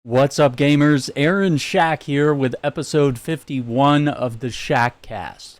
What's up, gamers? Aaron Shack here with episode 51 of the Shackcast.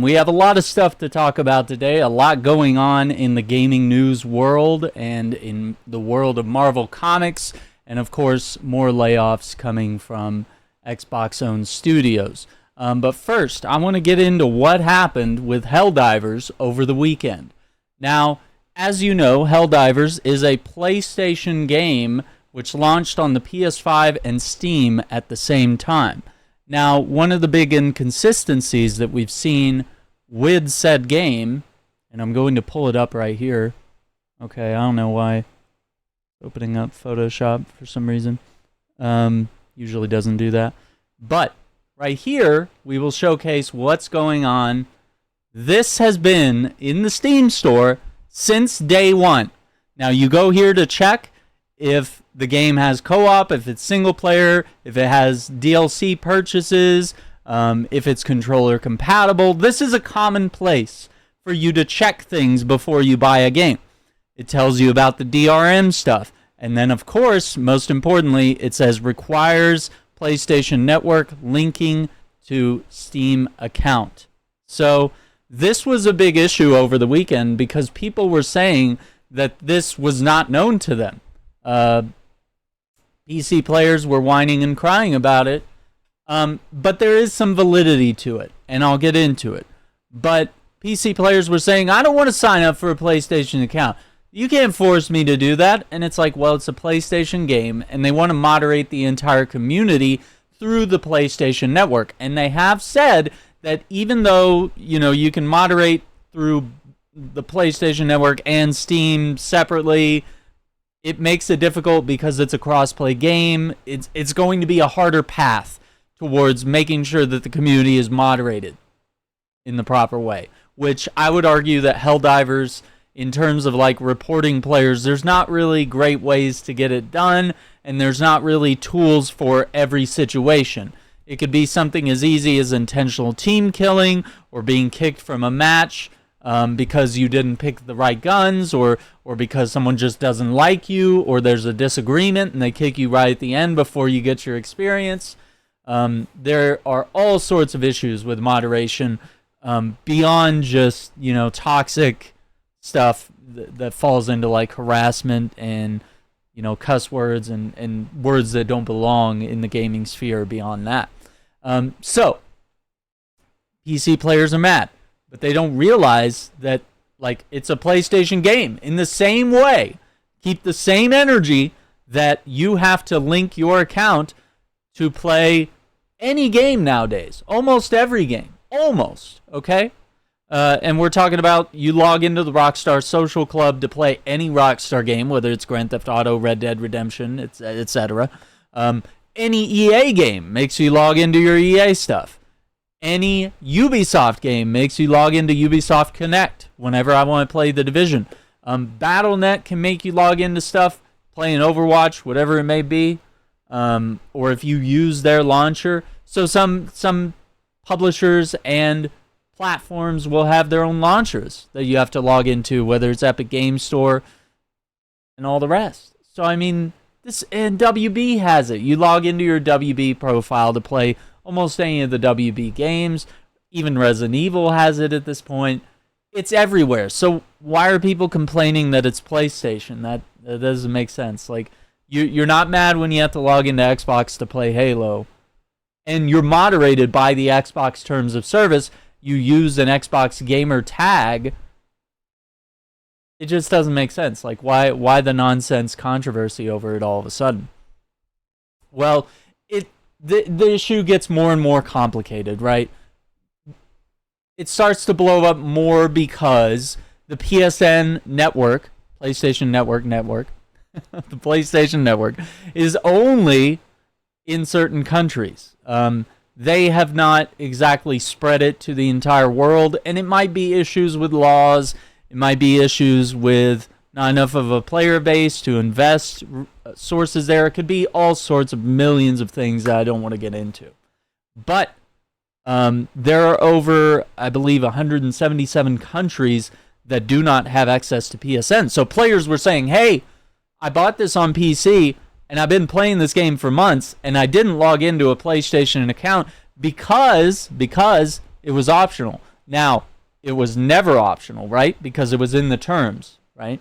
We have a lot of stuff to talk about today, a lot going on in the gaming news world and in the world of Marvel Comics, and of course, more layoffs coming from Xbox-owned studios. But first, I want to get into what happened with Helldivers over the weekend. Now, as you know, Helldivers is a PlayStation game which launched on the PS5 and Steam at the same time. Now, one of the big inconsistencies that we've seen with said game, and I'm going to pull it up right here. Okay, I don't know why. Opening up Photoshop for some reason. Usually doesn't do that. But right here, we will showcase what's going on. This has been in the Steam store since day one. Now, you go here to check if the game has co-op, if it's single player, if it has DLC purchases, if it's controller compatible. This is a common place for you to check things before you buy a game. It tells you about the DRM stuff. And then, of course, most importantly, it says requires PlayStation Network linking to Steam account. So this was a big issue over the weekend because people were saying that this was not known to them. PC players were whining and crying about it, but there is some validity to it, and I'll get into it. But PC players were saying, I don't want to sign up for a PlayStation account. You can't force me to do that. And it's like, well, it's a PlayStation game, and they want to moderate the entire community through the PlayStation Network. And they have said that even though, you can moderate through the PlayStation Network and Steam separately, it makes it difficult because it's a cross-play game. It's going to be a harder path towards making sure that the community is moderated in the proper way, which I would argue that Helldivers, in terms of like reporting players, there's not really great ways to get it done, and there's not really tools for every situation. It could be something as easy as intentional team killing or being kicked from a match because you didn't pick the right guns, or because someone just doesn't like you, or there's a disagreement and they kick you right at the end before you get your experience. There are all sorts of issues with moderation beyond just, toxic stuff that falls into like harassment and, cuss words and words that don't belong in the gaming sphere beyond that. So, PC players are mad. But they don't realize that, it's a PlayStation game. In the same way, keep the same energy that you have to link your account to play any game nowadays. Almost every game. Almost, okay? And we're talking about you log into the Rockstar Social Club to play any Rockstar game, whether it's Grand Theft Auto, Red Dead Redemption, etc. Any EA game makes you log into your EA stuff. Any Ubisoft game makes you log into Ubisoft Connect whenever I want to play The Division. Battle.net can make you log into stuff, playing Overwatch, whatever it may be, or if you use their launcher. So some publishers and platforms will have their own launchers that you have to log into, whether it's Epic Game Store and all the rest. So, and WB has it. You log into your WB profile to play almost any of the WB games. Even Resident Evil has it at this point. It's everywhere. So why are people complaining that it's PlayStation? That doesn't make sense. Like, you're not mad when you have to log into Xbox to play Halo, and you're moderated by the Xbox terms of service. You use an Xbox gamer tag. It just doesn't make sense. Like, why the nonsense controversy over it all of a sudden? Well, the issue gets more and more complicated, right? It starts to blow up more because the PSN network, PlayStation Network, the PlayStation Network is only in certain countries. They have not exactly spread it to the entire world, and it might be issues with laws. It might be issues with not enough of a player base to invest sources there. It could be all sorts of millions of things that I don't want to get into. But there are over, I believe, 177 countries that do not have access to PSN. So players were saying, hey, I bought this on PC, and I've been playing this game for months, and I didn't log into a PlayStation account because it was optional. Now, it was never optional, right? Because it was in the terms, right?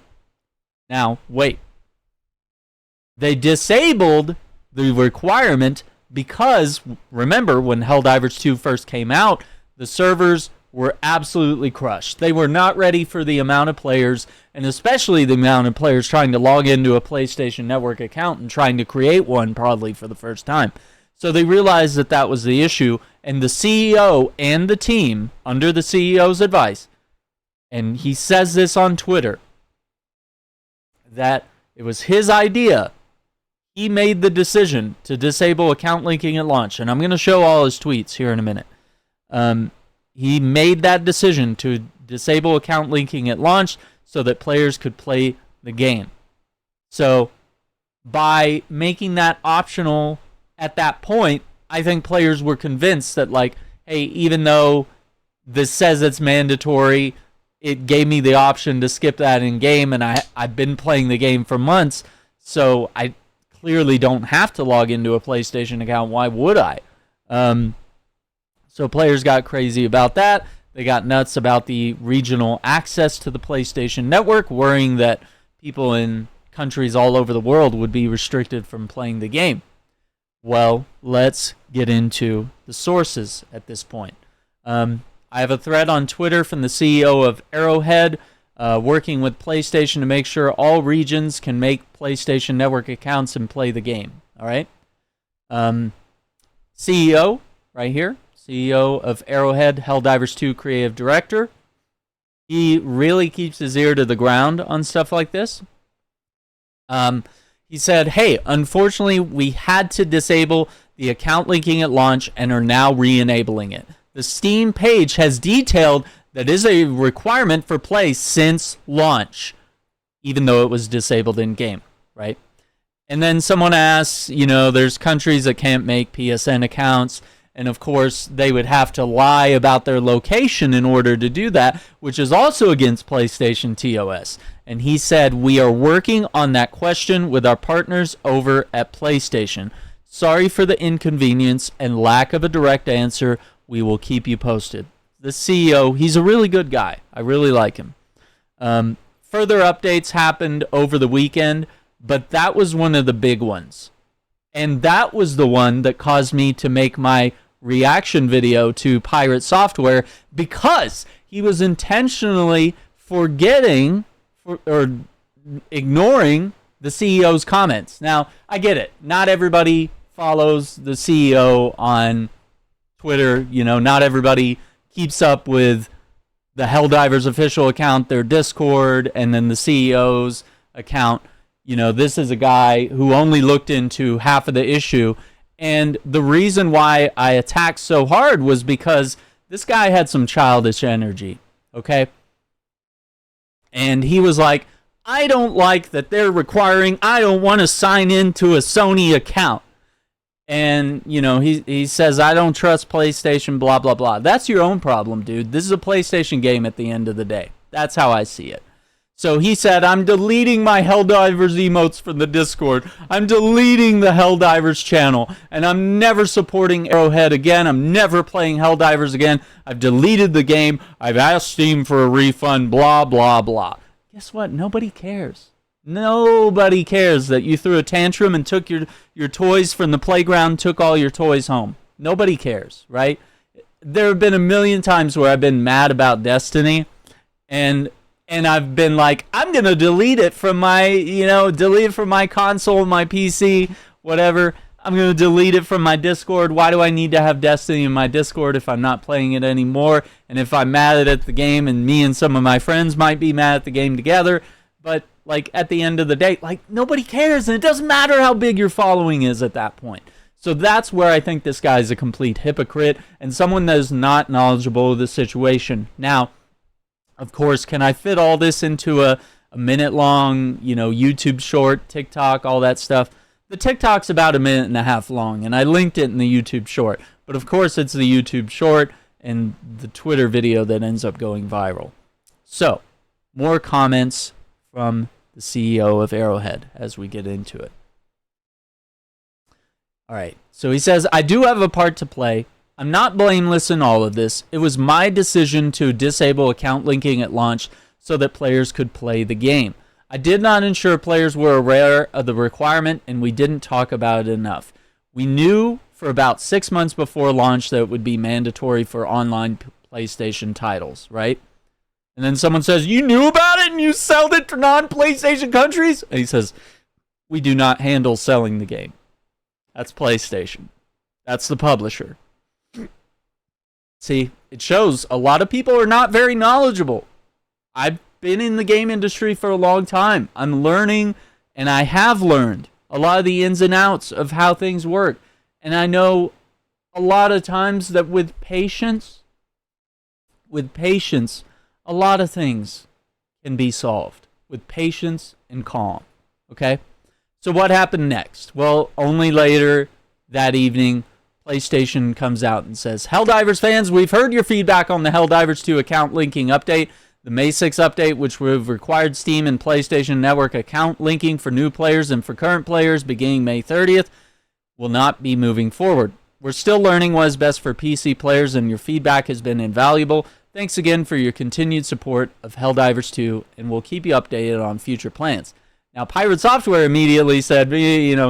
Now, wait. They disabled the requirement because, remember, when Helldivers 2 first came out, the servers were absolutely crushed. They were not ready for the amount of players, and especially the amount of players trying to log into a PlayStation Network account and trying to create one probably for the first time. So they realized that that was the issue, and the CEO and the team, under the CEO's advice, and he says this on Twitter, that it was his idea. He made the decision to disable account linking at launch, and I'm going to show all his tweets here in a minute. He made that decision to disable account linking at launch so that players could play the game. So by making that optional at that point, I think players were convinced that, like, hey, even though this says it's mandatory, it gave me the option to skip that in game, and I've been playing the game for months, so I clearly don't have to log into a PlayStation account. Why would I? So players got crazy about that. They got nuts about the regional access to the PlayStation Network, worrying that people in countries all over the world would be restricted from playing the game. Well, let's get into the sources at this point. I have a thread on Twitter from the CEO of Arrowhead, working with PlayStation to make sure all regions can make PlayStation Network accounts and play the game. All right? CEO, right here. CEO of Arrowhead, Helldivers 2 creative director. He really keeps his ear to the ground on stuff like this. He said, hey, unfortunately, we had to disable the account linking at launch and are now re-enabling it. The Steam page has detailed that is a requirement for play since launch, even though it was disabled in-game, right? And then someone asks, there's countries that can't make PSN accounts, and of course, they would have to lie about their location in order to do that, which is also against PlayStation TOS. And he said, we are working on that question with our partners over at PlayStation. Sorry for the inconvenience and lack of a direct answer. We will keep you posted. The CEO, he's a really good guy. I really like him. Further updates happened over the weekend, but that was one of the big ones. And that was the one that caused me to make my reaction video to Pirate Software, because he was intentionally forgetting or ignoring the CEO's comments. Now, I get it. Not everybody follows the CEO on Twitter. Not everybody keeps up with the Helldivers official account, their Discord, and then the CEO's account. This is a guy who only looked into half of the issue. And the reason why I attacked so hard was because this guy had some childish energy, okay? And he was like, I don't like that they're requiring, I don't want to sign into a Sony account. And, he says, I don't trust PlayStation, blah, blah, blah. That's your own problem, dude. This is a PlayStation game at the end of the day. That's how I see it. So he said, I'm deleting my Helldivers emotes from the Discord. I'm deleting the Helldivers channel. And I'm never supporting Arrowhead again. I'm never playing Helldivers again. I've deleted the game. I've asked Steam for a refund, blah, blah, blah. Guess what? Nobody cares. Nobody cares that you threw a tantrum and took your toys from the playground, took all your toys home. Nobody cares, right? There have been a million times where I've been mad about Destiny, and I've been like, I'm going to delete it from my, delete it from my console, my PC, whatever. I'm going to delete it from my Discord. Why do I need to have Destiny in my Discord if I'm not playing it anymore? And if I'm mad at the game, and me and some of my friends might be mad at the game together, but like at the end of the day, like nobody cares, and it doesn't matter how big your following is at that point. So that's where I think this guy's a complete hypocrite and someone that is not knowledgeable of the situation. Now, of course, can I fit all this into a minute-long, YouTube short, TikTok, all that stuff? The TikTok's about a minute and a half long, and I linked it in the YouTube short. But of course, it's the YouTube short and the Twitter video that ends up going viral. So, more comments from the CEO of Arrowhead as we get into it. All right. So he says, I do have a part to play. I'm not blameless in all of this. It was my decision to disable account linking at launch so that players could play the game. I did not ensure players were aware of the requirement, and we didn't talk about it enough. We knew for about 6 months before launch that it would be mandatory for online PlayStation titles, right? And then someone says, you knew about it and you sold it to non-PlayStation countries? And he says, we do not handle selling the game. That's PlayStation. That's the publisher. See, it shows a lot of people are not very knowledgeable. I've been in the game industry for a long time. I'm learning, and I have learned a lot of the ins and outs of how things work. And I know a lot of times that with patience, a lot of things can be solved with patience and calm. Okay? So what happened next? Well, only later that evening, PlayStation comes out and says, Helldivers fans, we've heard your feedback on the Helldivers 2 account linking update. The May 6 update, which would have required Steam and PlayStation Network account linking for new players and for current players beginning May 30th, will not be moving forward. We're still learning what is best for PC players, and your feedback has been invaluable. Thanks again for your continued support of Helldivers 2, and we'll keep you updated on future plans. Now, Pirate Software immediately said,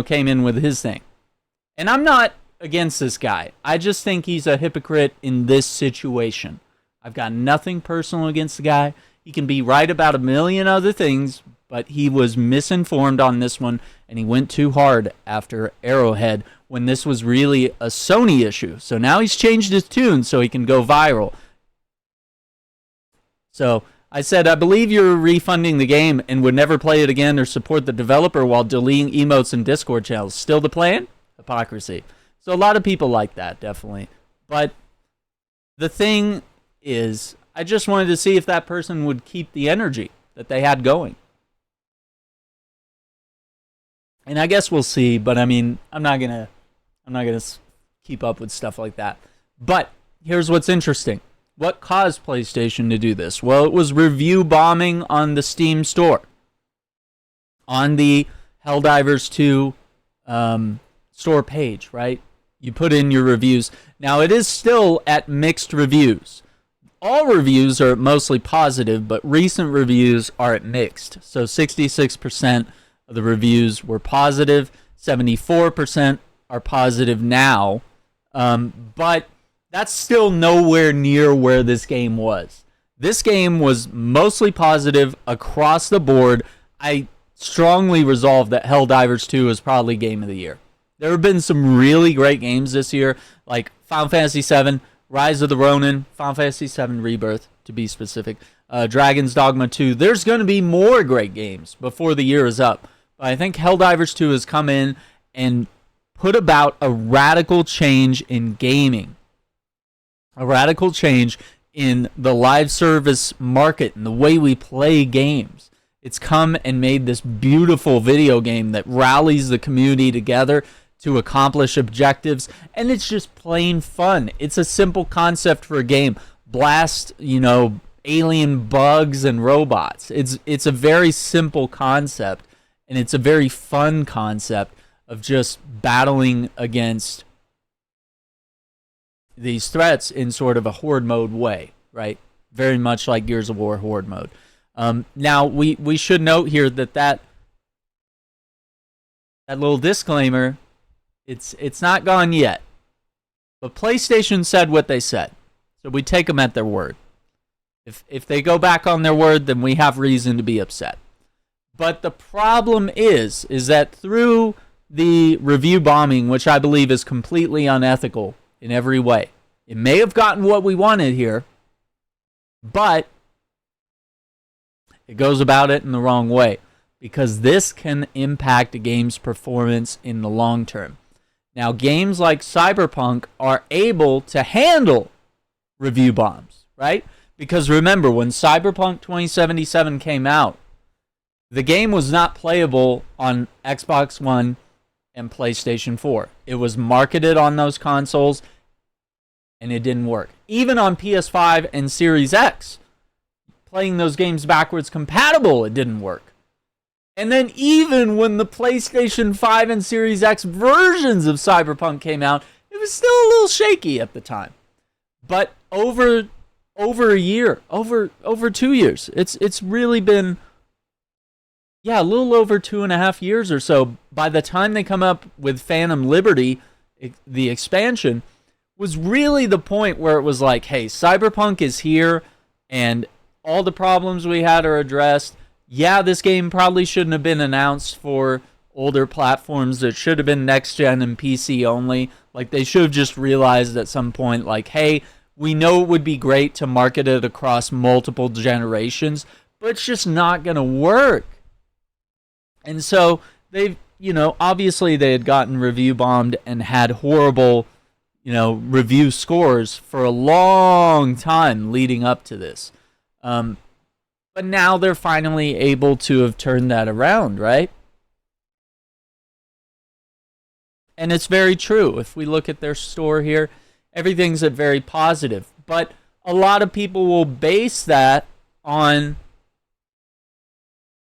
came in with his thing. And I'm not against this guy. I just think he's a hypocrite in this situation. I've got nothing personal against the guy. He can be right about a million other things, but he was misinformed on this one, and he went too hard after Arrowhead when this was really a Sony issue. So now he's changed his tune so he can go viral. So I said, I believe you're refunding the game and would never play it again or support the developer while deleting emotes and Discord channels. Still the plan? Hypocrisy. So a lot of people like that, definitely. But the thing is, I just wanted to see if that person would keep the energy that they had going. And I guess we'll see, but I mean, I'm not gonna keep up with stuff like that. But here's what's interesting. What caused PlayStation to do this? Well, it was review bombing on the Steam store. On the Helldivers 2 store page, right? You put in your reviews. Now, it is still at mixed reviews. All reviews are mostly positive, but recent reviews are at mixed. So 66% of the reviews were positive. 74% are positive now. But that's still nowhere near where this game was. This game was mostly positive across the board. I strongly resolved that Helldivers 2 is probably Game of the Year. There have been some really great games this year, like Final Fantasy VII, Rise of the Ronin, Final Fantasy VII Rebirth, to be specific, Dragon's Dogma 2. There's going to be more great games before the year is up. But I think Helldivers 2 has come in and put about a radical change in gaming. A radical change in the live service market and the way we play games. It's come and made this beautiful video game that rallies the community together to accomplish objectives, and it's just plain fun. It's a simple concept for a game. Blast, alien bugs and robots. It's a very simple concept, and it's a very fun concept of just battling against these threats in sort of a horde mode way, right? Very much like Gears of War horde mode. Now, we should note here that little disclaimer, it's not gone yet. But PlayStation said what they said. So we take them at their word. If they go back on their word, then we have reason to be upset. But the problem is that through the review bombing, which I believe is completely unethical in every way, it may have gotten what we wanted here, but it goes about it in the wrong way, because this can impact a game's performance in the long term. Now, games like Cyberpunk are able to handle review bombs, right? Because remember, when Cyberpunk 2077 came out, the game was not playable on Xbox One and PlayStation 4. It was marketed on those consoles, and it didn't work. Even on PS5 and Series X, playing those games backwards compatible, it didn't work. And then even when the PlayStation 5 and Series X versions of Cyberpunk came out, it was still a little shaky at the time. But over a year, over 2 years, it's really been, a little over 2.5 years or so. By the time they come up with Phantom Liberty, the expansion, was really the point where it was like, hey, Cyberpunk is here, and all the problems we had are addressed. Yeah, this game probably shouldn't have been announced for older platforms. It should have been next gen and PC only. Like, they should have just realized at some point, like, hey, we know it would be great to market it across multiple generations, but it's just not going to work. And so they've, obviously they had gotten review bombed and had horrible, review scores for a long time leading up to this. But now they're finally able to have turned that around, right? And it's very true. If we look at their store here, everything's very positive. But a lot of people will base that on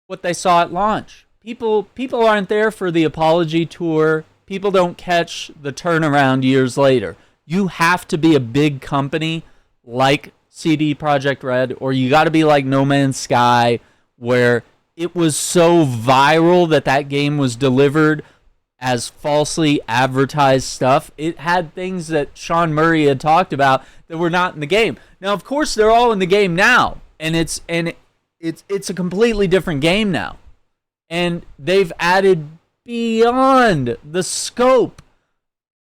what they saw at launch. People aren't there for the apology tour. People don't catch the turnaround years later. You have to be a big company like CD Projekt Red, or you got to be like No Man's Sky, where it was so viral that game was delivered as falsely advertised stuff. It had things that Sean Murray had talked about that were not in the game. Now, of course, they're all in the game now, and it's a completely different game now. And they've added beyond the scope,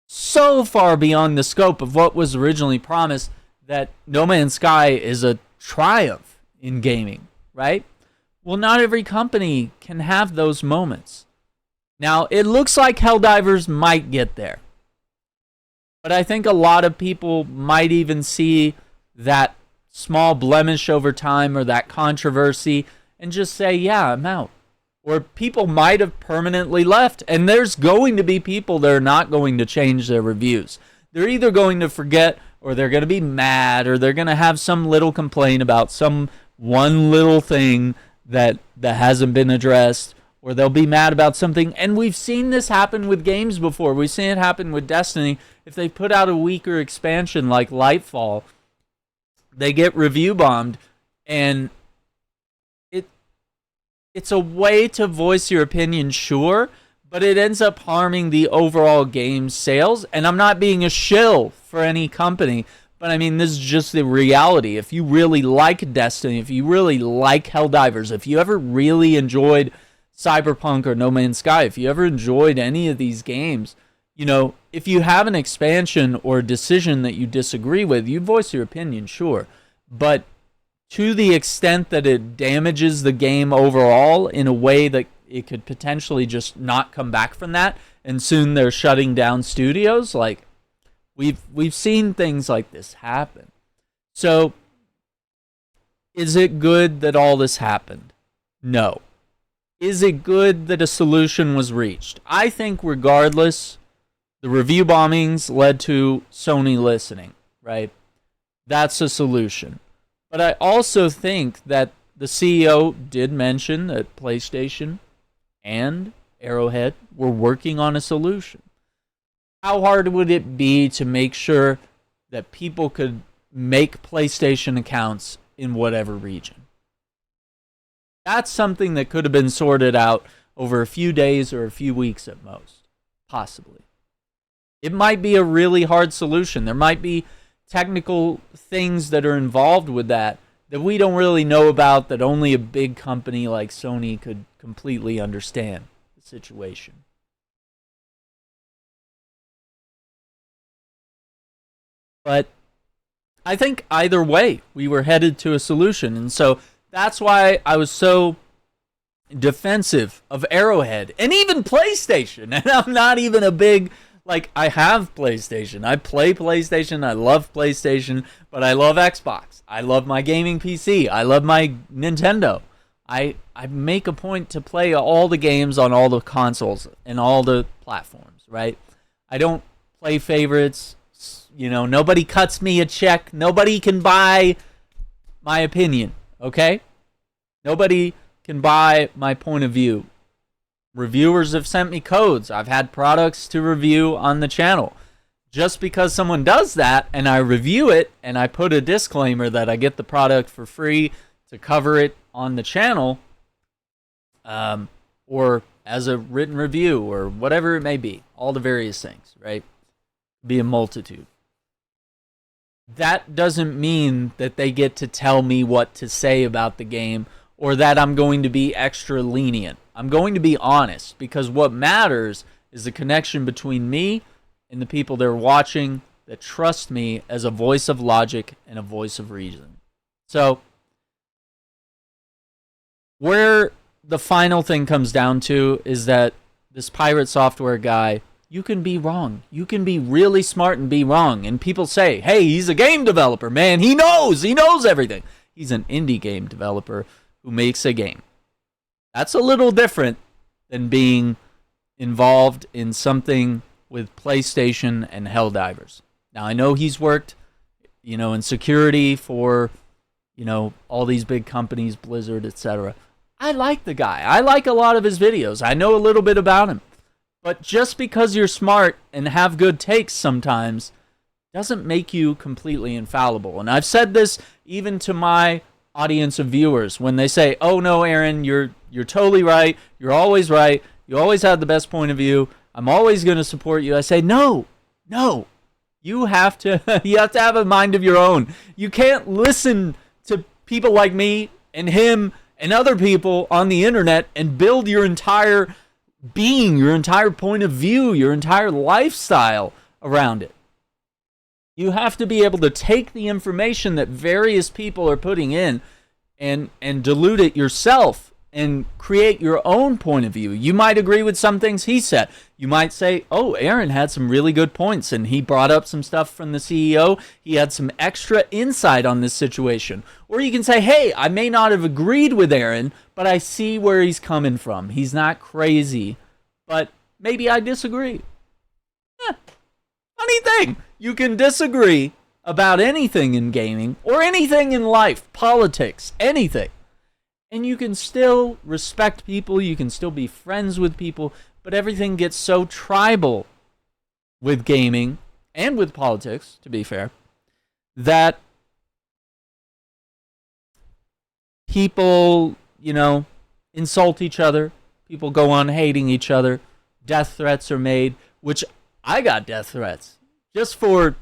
so far beyond the scope of what was originally promised, that No Man's Sky is a triumph in gaming, right? Well, not every company can have those moments. Now, it looks like Helldivers might get there. But I think a lot of people might even see that small blemish over time or that controversy and just say, yeah, I'm out. Or people might have permanently left. And there's going to be people that are not going to change their reviews. They're either going to forget, or they're going to be mad, or they're going to have some little complaint about some one little thing that hasn't been addressed, or they'll be mad about something. And we've seen this happen with games before. We've seen it happen with Destiny. If they put out a weaker expansion like Lightfall, they get review bombed, and it's a way to voice your opinion, sure, but it ends up harming the overall game sales. And I'm not being a shill for any company, but I mean, this is just the reality. If you really like Destiny, if you really like Helldivers, if you ever really enjoyed Cyberpunk or No Man's Sky, if you ever enjoyed any of these games, if you have an expansion or a decision that you disagree with, you voice your opinion, sure. But to the extent that it damages the game overall in a way that it could potentially just not come back from that, and soon they're shutting down studios, like, we've seen things like this happen. So, is it good that all this happened? No. Is it good that a solution was reached? I think regardless, the review bombings led to Sony listening, right? That's a solution. But I also think that the CEO did mention that PlayStation and Arrowhead were working on a solution. How hard would it be to make sure that people could make PlayStation accounts in whatever region? That's something that could have been sorted out over a few days or a few weeks at most, possibly. It might be a really hard solution. There might be technical things that are involved with that we don't really know about, that only a big company like Sony could completely understand the situation. But I think either way, we were headed to a solution. And so that's why I was so defensive of Arrowhead and even PlayStation. And I'm not even a big, I have PlayStation. I play PlayStation. I love PlayStation, but I love Xbox. I love my gaming PC. I love my Nintendo. I make a point to play all the games on all the consoles and all the platforms, right? I don't play favorites. Nobody cuts me a check. Nobody can buy my opinion, okay? Nobody can buy my point of view. Reviewers have sent me codes. I've had products to review on the channel. Just because someone does that and I review it and I put a disclaimer that I get the product for free to cover it on the channel, or as a written review or whatever it may be, all the various things, right? Be a multitude. That doesn't mean that they get to tell me what to say about the game or that I'm going to be extra lenient. I'm going to be honest, because what matters is the connection between me and the people that are watching that trust me as a voice of logic and a voice of reason. So, where the final thing comes down to is that this Pirate Software guy, you can be wrong. You can be really smart and be wrong. And people say, hey, he's a game developer, man. He knows everything. He's an indie game developer who makes a game. That's a little different than being involved in something with PlayStation and Helldivers. Now, I know he's worked, in security for, all these big companies, Blizzard, etc. I like the guy. I like a lot of his videos. I know a little bit about him. But just because you're smart and have good takes sometimes doesn't make you completely infallible. And I've said this even to my audience of viewers when they say, oh no, Aaron, you're totally right. You're always right. You always have the best point of view. I'm always going to support you. I say, no. You have to have a mind of your own. You can't listen to people like me and him and other people on the internet and build your entire being, your entire point of view, your entire lifestyle around it. You have to be able to take the information that various people are putting in and dilute it yourself and create your own point of view. You might agree with some things he said. You might say, oh, Aaron had some really good points and he brought up some stuff from the CEO. He had some extra insight on this situation. Or you can say, hey, I may not have agreed with Aaron, but I see where he's coming from. He's not crazy, but maybe I disagree. Funny thing, you can disagree about anything in gaming or anything in life, politics, anything. And you can still respect people, you can still be friends with people, but everything gets so tribal with gaming and with politics, to be fair, that people, insult each other. People go on hating each other. Death threats are made, which I got death threats just for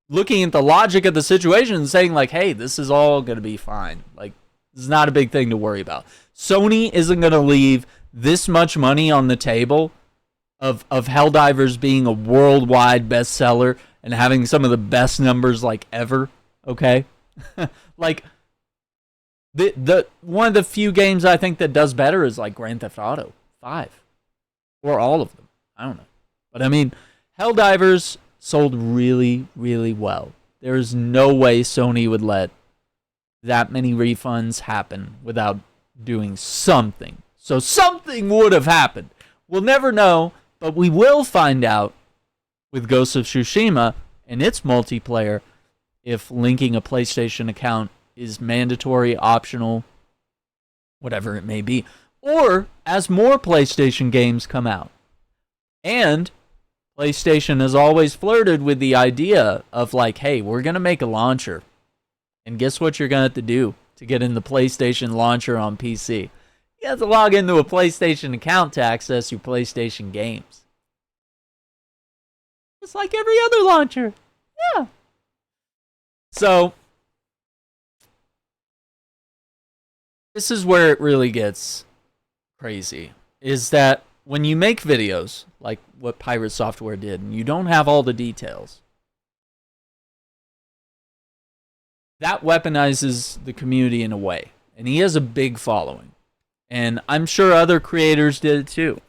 looking at the logic of the situation and saying, like, hey, this is all going to be fine. Like, this is not a big thing to worry about. Sony isn't going to leave this much money on the table of Helldivers being a worldwide bestseller and having some of the best numbers like ever, okay? Like, the one of the few games I think that does better is like Grand Theft Auto 5. Or all of them. I don't know. But I mean, Helldivers sold really, really well. There's no way Sony would let that many refunds happen without doing something. So something would have happened. We'll never know, but we will find out with Ghost of Tsushima and its multiplayer if linking a PlayStation account is mandatory, optional, whatever it may be. Or as more PlayStation games come out. And PlayStation has always flirted with the idea of like, hey, we're going to make a launcher. And guess what you're going to have to do to get in the PlayStation launcher on PC? You have to log into a PlayStation account to access your PlayStation games. It's like every other launcher. Yeah. So, this is where it really gets crazy. Is that when you make videos, like what Pirate Software did, and you don't have all the details, that weaponizes the community in a way. And he has a big following. And I'm sure other creators did it too.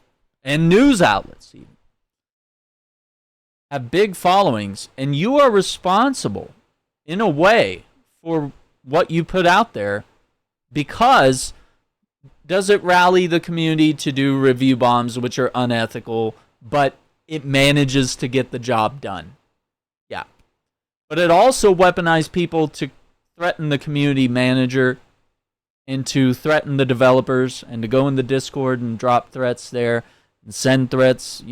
And news outlets even have big followings. And you are responsible, in a way, for what you put out there. Because does it rally the community to do review bombs, which are unethical, but it manages to get the job done? Yeah. But it also weaponized people to threaten the community manager and to threaten the developers and to go in the Discord and drop threats there and send threats,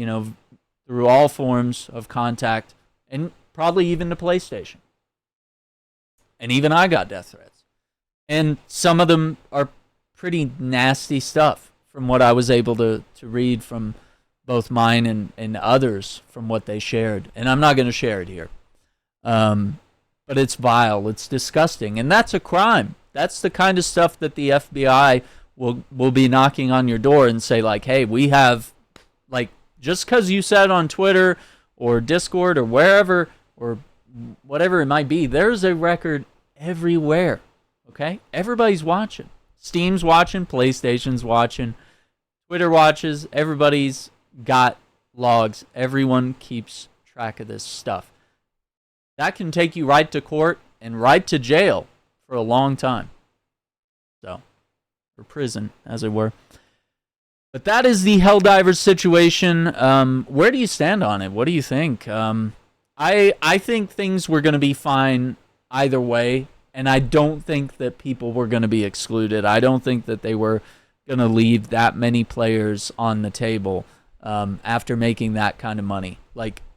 through all forms of contact, and probably even to PlayStation. And even I got death threats. And some of them are pretty nasty stuff from what I was able to read from both mine and others from what they shared. And I'm not going to share it here. But it's vile. It's disgusting. And that's a crime. That's the kind of stuff that the FBI will be knocking on your door and say, like, hey, we have, like, just because you said on Twitter or Discord or wherever or whatever it might be, there's a record everywhere, okay? Everybody's watching. Steam's watching, PlayStation's watching, Twitter watches, everybody's got logs. Everyone keeps track of this stuff. That can take you right to court and right to jail for a long time. So, or prison, as it were. But that is the Helldivers situation. Where do you stand on it? What do you think? I think things were going to be fine either way, and I don't think that people were going to be excluded. I don't think that they were going to leave that many players on the table after making that kind of money.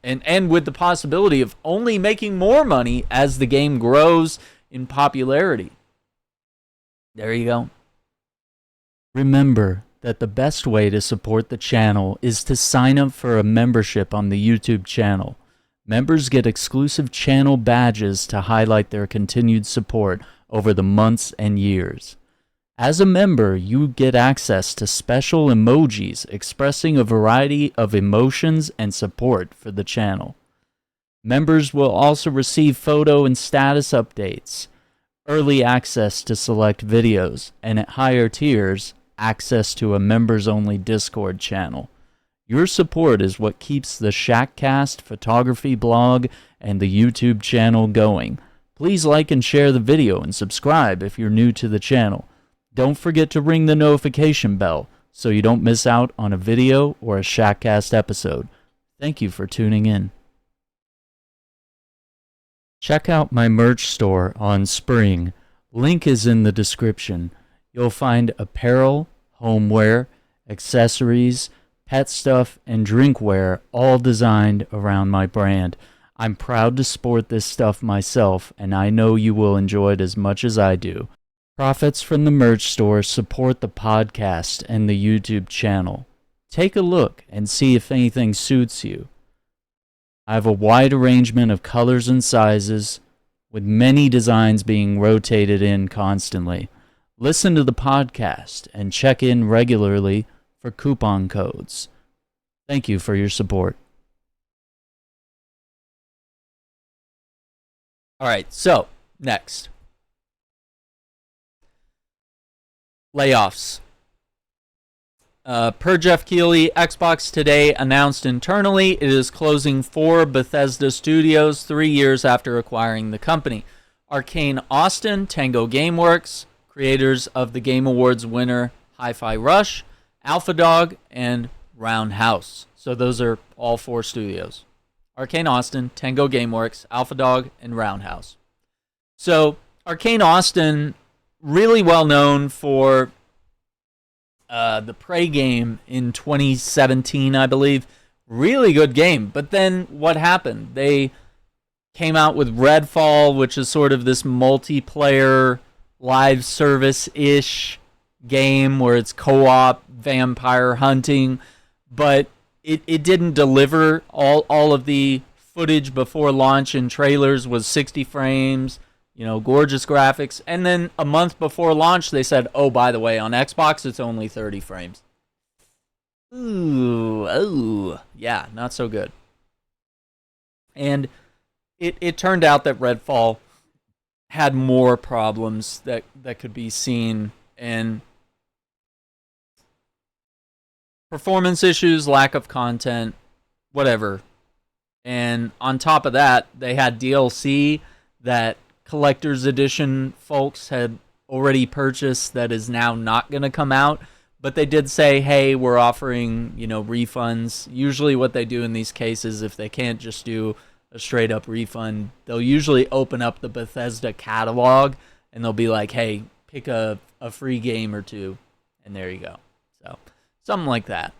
And with the possibility of only making more money as the game grows in popularity. There you go. Remember that the best way to support the channel is to sign up for a membership on the YouTube channel. Members get exclusive channel badges to highlight their continued support over the months and years. As a member, you get access to special emojis expressing a variety of emotions and support for the channel. Members will also receive photo and status updates, early access to select videos, and at higher tiers, access to a members-only Discord channel. Your support is what keeps the Shackcast photography blog and the YouTube channel going. Please like and share the video and subscribe if you're new to the channel. Don't forget to ring the notification bell so you don't miss out on a video or a Shackcast episode. Thank you for tuning in. Check out my merch store on Spring. Link is in the description. You'll find apparel, homeware, accessories, pet stuff, and drinkware, all designed around my brand. I'm proud to sport this stuff myself, and I know you will enjoy it as much as I do. Profits from the merch store support the podcast and the YouTube channel. Take a look and see if anything suits you. I have a wide arrangement of colors and sizes, with many designs being rotated in constantly. Listen to the podcast and check in regularly for coupon codes. Thank you for your support. All right, so next. Layoffs. Per Jeff Keighley, Xbox today announced internally it is closing 4 Bethesda Studios 3 years after acquiring the company. Arkane Austin, Tango Gameworks, creators of the Game Awards winner Hi-Fi Rush, Alpha Dog, and Roundhouse. So those are all 4 studios. Arkane Austin, Tango Gameworks, Alpha Dog, and Roundhouse. So Arkane Austin, really well known for the Prey game in 2017, I believe. Really good game. But then what happened? They came out with Redfall, which is sort of this multiplayer live service-ish game where it's co-op vampire hunting, but it didn't deliver. All of the footage before launch in trailers was 60 frames, gorgeous graphics. And then a month before launch, they said, oh, by the way, on Xbox, it's only 30 frames. Ooh, yeah, not so good. And it turned out that Redfall had more problems that could be seen, and performance issues, lack of content, whatever. And on top of that, they had DLC that collector's edition folks had already purchased that is now not going to come out. But they did say, hey, we're offering, refunds. Usually what they do in these cases, if they can't just do a straight up refund, they'll usually open up the Bethesda catalog and they'll be like, hey, pick a free game or two, and there you go. So something like that.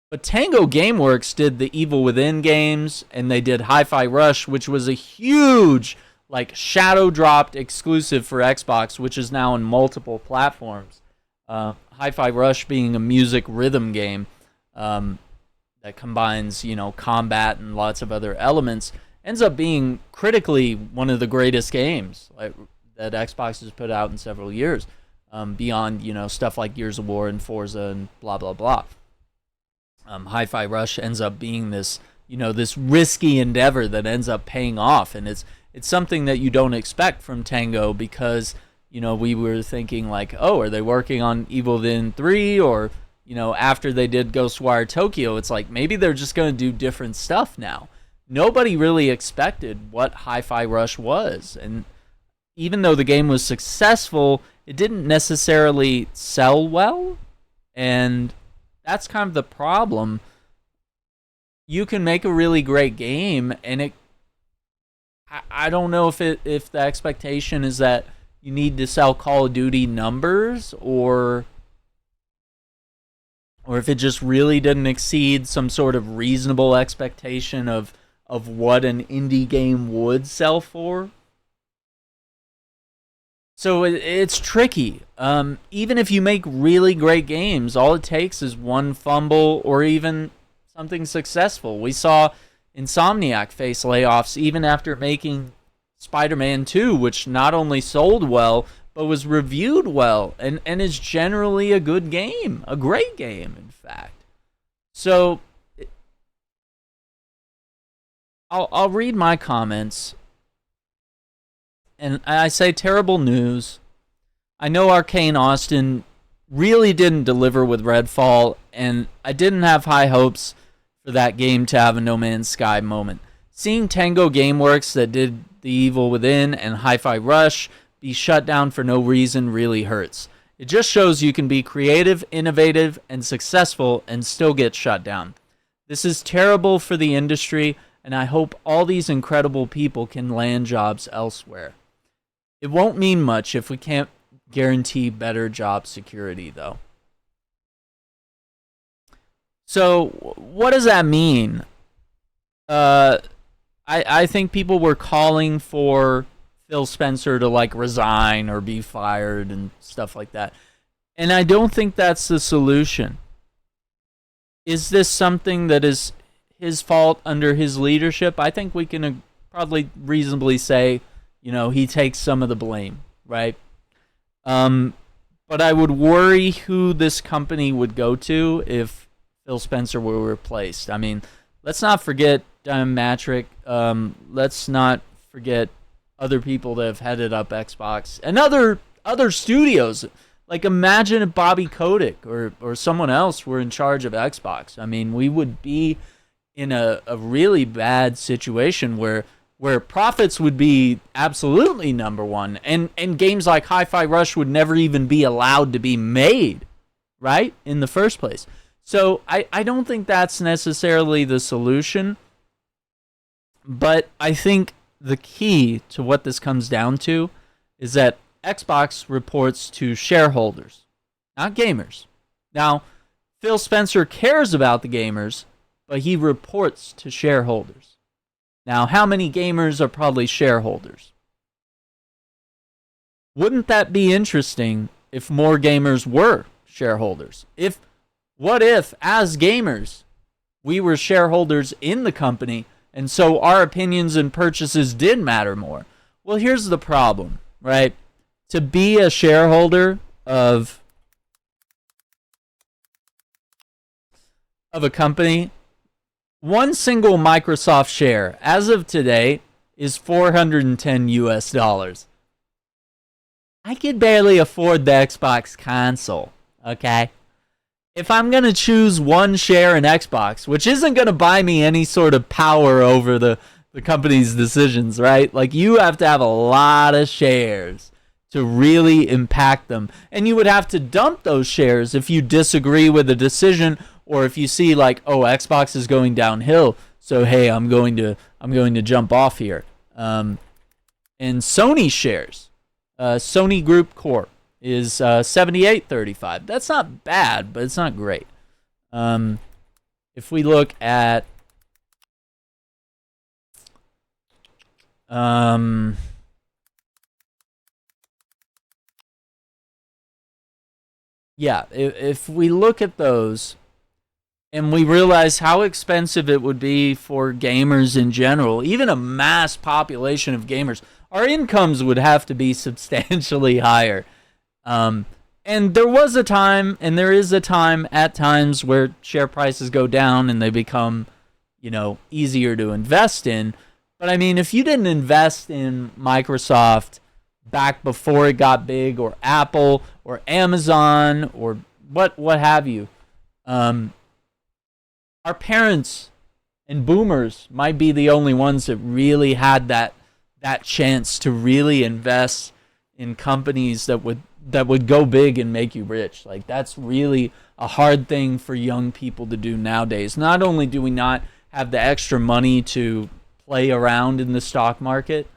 But Tango Gameworks did the Evil Within games, and they did Hi-Fi Rush, which was a huge, like, shadow-dropped exclusive for Xbox, which is now on multiple platforms. Hi-Fi Rush being a music rhythm game that combines, combat and lots of other elements, ends up being critically one of the greatest games that Xbox has put out in several years, beyond, stuff like Gears of War and Forza and blah, blah, blah. Hi-Fi Rush ends up being this, this risky endeavor that ends up paying off, and it's something that you don't expect from Tango because, we were thinking like, oh, are they working on Evil Within 3 or, after they did Ghostwire Tokyo, it's like maybe they're just going to do different stuff now. Nobody really expected what Hi-Fi Rush was, and even though the game was successful, it didn't necessarily sell well, and that's kind of the problem. You can make a really great game, and I don't know if the expectation is that you need to sell Call of Duty numbers, or if it just really didn't exceed some sort of reasonable expectation of what an indie game would sell for. So it's tricky. Even if you make really great games, all it takes is one fumble or even something successful. We saw Insomniac face layoffs even after making Spider-Man 2, which not only sold well, but was reviewed well and is generally a good game. A great game, in fact. So I'll read my comments. And I say terrible news. I know Arkane Austin really didn't deliver with Redfall, and I didn't have high hopes for that game to have a No Man's Sky moment. Seeing Tango Gameworks that did The Evil Within and Hi-Fi Rush be shut down for no reason really hurts. It just shows you can be creative, innovative, and successful and still get shut down. This is terrible for the industry, and I hope all these incredible people can land jobs elsewhere. It won't mean much if we can't guarantee better job security, though. So, what does that mean? I think people were calling for Phil Spencer to, resign or be fired and stuff like that. And I don't think that's the solution. Is this something that is his fault under his leadership? I think we can probably reasonably say, he takes some of the blame, right? But I would worry who this company would go to if Phil Spencer were replaced. I mean, let's not forget Diamond Matrick. Let's not forget other people that have headed up Xbox and other studios. Like, imagine if Bobby Kotick or someone else were in charge of Xbox. I mean, we would be in a really bad situation where profits would be absolutely number one, and games like Hi-Fi Rush would never even be allowed to be made, right, in the first place. So I don't think that's necessarily the solution, but I think the key to what this comes down to is that Xbox reports to shareholders, not gamers. Now, Phil Spencer cares about the gamers, but he reports to shareholders. Now, how many gamers are probably shareholders? Wouldn't that be interesting if more gamers were shareholders? What if, as gamers, we were shareholders in the company, and so our opinions and purchases did matter more? Well, here's the problem, right? To be a shareholder of a company, one single Microsoft share, as of today, is $410 US. I could barely afford the Xbox console, okay? If I'm going to choose one share in Xbox, which isn't going to buy me any sort of power over the company's decisions, right? Like, you have to have a lot of shares to really impact them. And you would have to dump those shares if you disagree with a decision, or if you see Xbox is going downhill, so hey, I'm going to jump off here. And Sony shares, Sony Group Corp is 78.35. That's not bad, but it's not great. If we look at yeah, if we look at those and we realize how expensive it would be for gamers in general, even a mass population of gamers, our incomes would have to be substantially higher. And there was a time, and there is a time at times where share prices go down and they become, easier to invest in. But I mean, if you didn't invest in Microsoft back before it got big, or Apple, or Amazon, or what have you, our parents and boomers might be the only ones that really had that chance to really invest in companies that would go big and make you rich. Like, that's really a hard thing for young people to do nowadays. Not only do we not have the extra money to play around in the stock market,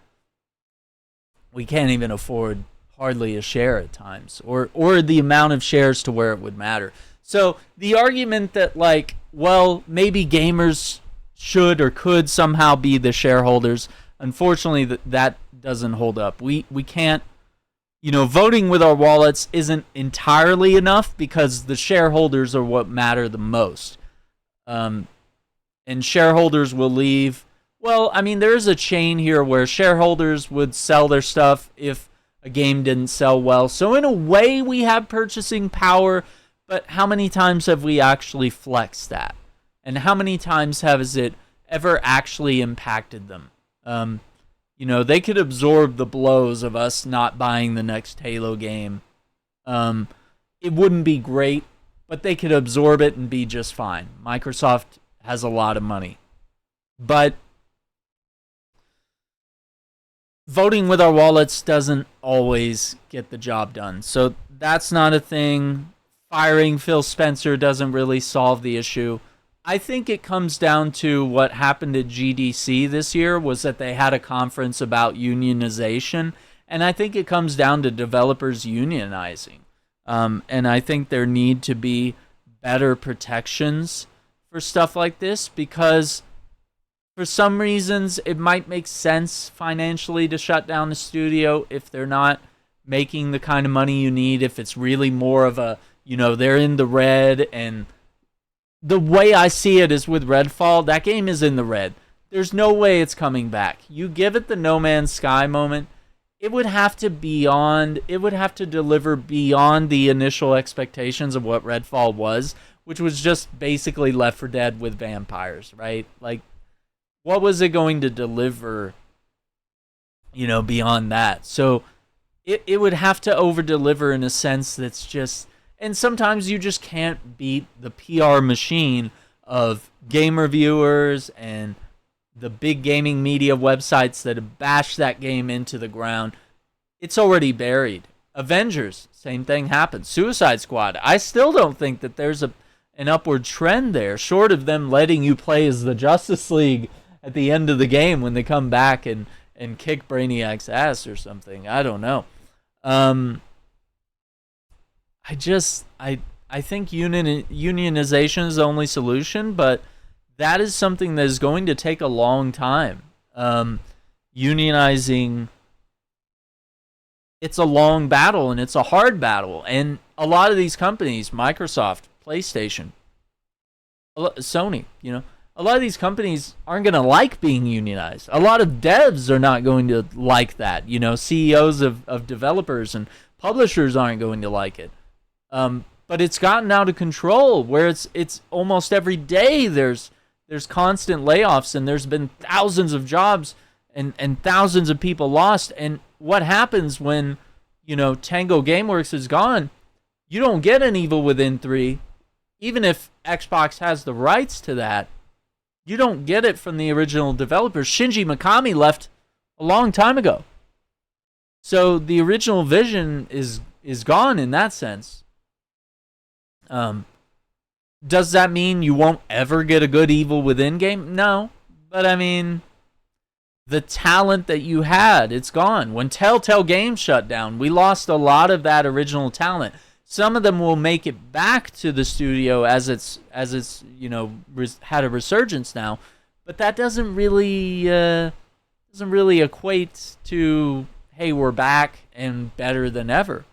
we can't even afford hardly a share at times, or the amount of shares to where it would matter. So the argument that, like, well, maybe gamers should or could somehow be the shareholders, unfortunately that doesn't hold up. We can't, voting with our wallets isn't entirely enough, because the shareholders are what matter the most. And shareholders will leave. Well, I mean, there is a chain here where shareholders would sell their stuff if a game didn't sell well. So in a way, we have purchasing power, but how many times have we actually flexed that? And how many times has it ever actually impacted them? They could absorb the blows of us not buying the next Halo game. It wouldn't be great, but they could absorb it and be just fine. Microsoft has a lot of money. But voting with our wallets doesn't always get the job done. So that's not a thing. Firing Phil Spencer doesn't really solve the issue. I think it comes down to what happened at GDC this year, was that they had a conference about unionization. And I think it comes down to developers unionizing. And I think there need to be better protections for stuff like this, because for some reasons it might make sense financially to shut down the studio if they're not making the kind of money you need, if it's really more of a, they're in the red. And the way I see it is with Redfall, that game is in the red. There's no way it's coming back. You give it the No Man's Sky moment, it would have to deliver beyond the initial expectations of what Redfall was, which was just basically Left 4 Dead with vampires, right? Like, what was it going to deliver, beyond that? So it would have to over-deliver in a sense that's just... And sometimes you just can't beat the PR machine of game reviewers and the big gaming media websites that have bashed that game into the ground. It's already buried. Avengers, same thing happened. Suicide Squad, I still don't think that there's an upward trend there, short of them letting you play as the Justice League at the end of the game when they come back and kick Brainiac's ass or something. I don't know. I think unionization is the only solution, but that is something that is going to take a long time. Unionizing, it's a long battle, and it's a hard battle. And a lot of these companies, Microsoft, PlayStation, Sony, a lot of these companies aren't going to like being unionized. A lot of devs are not going to like that. CEOs of developers and publishers aren't going to like it. But it's gotten out of control, where it's almost every day there's constant layoffs, and there's been thousands of jobs and thousands of people lost. And what happens when, Tango Gameworks is gone? You don't get an Evil Within 3, even if Xbox has the rights to that. You don't get it from the original developers. Shinji Mikami left a long time ago. So the original vision is gone in that sense. Does that mean you won't ever get a good Evil Within game? No. But I mean, the talent that you had, it's gone. When Telltale Games shut down, we lost a lot of that original talent. Some of them will make it back to the studio as it's had a resurgence now, but that doesn't really equate to, hey, we're back and better than ever.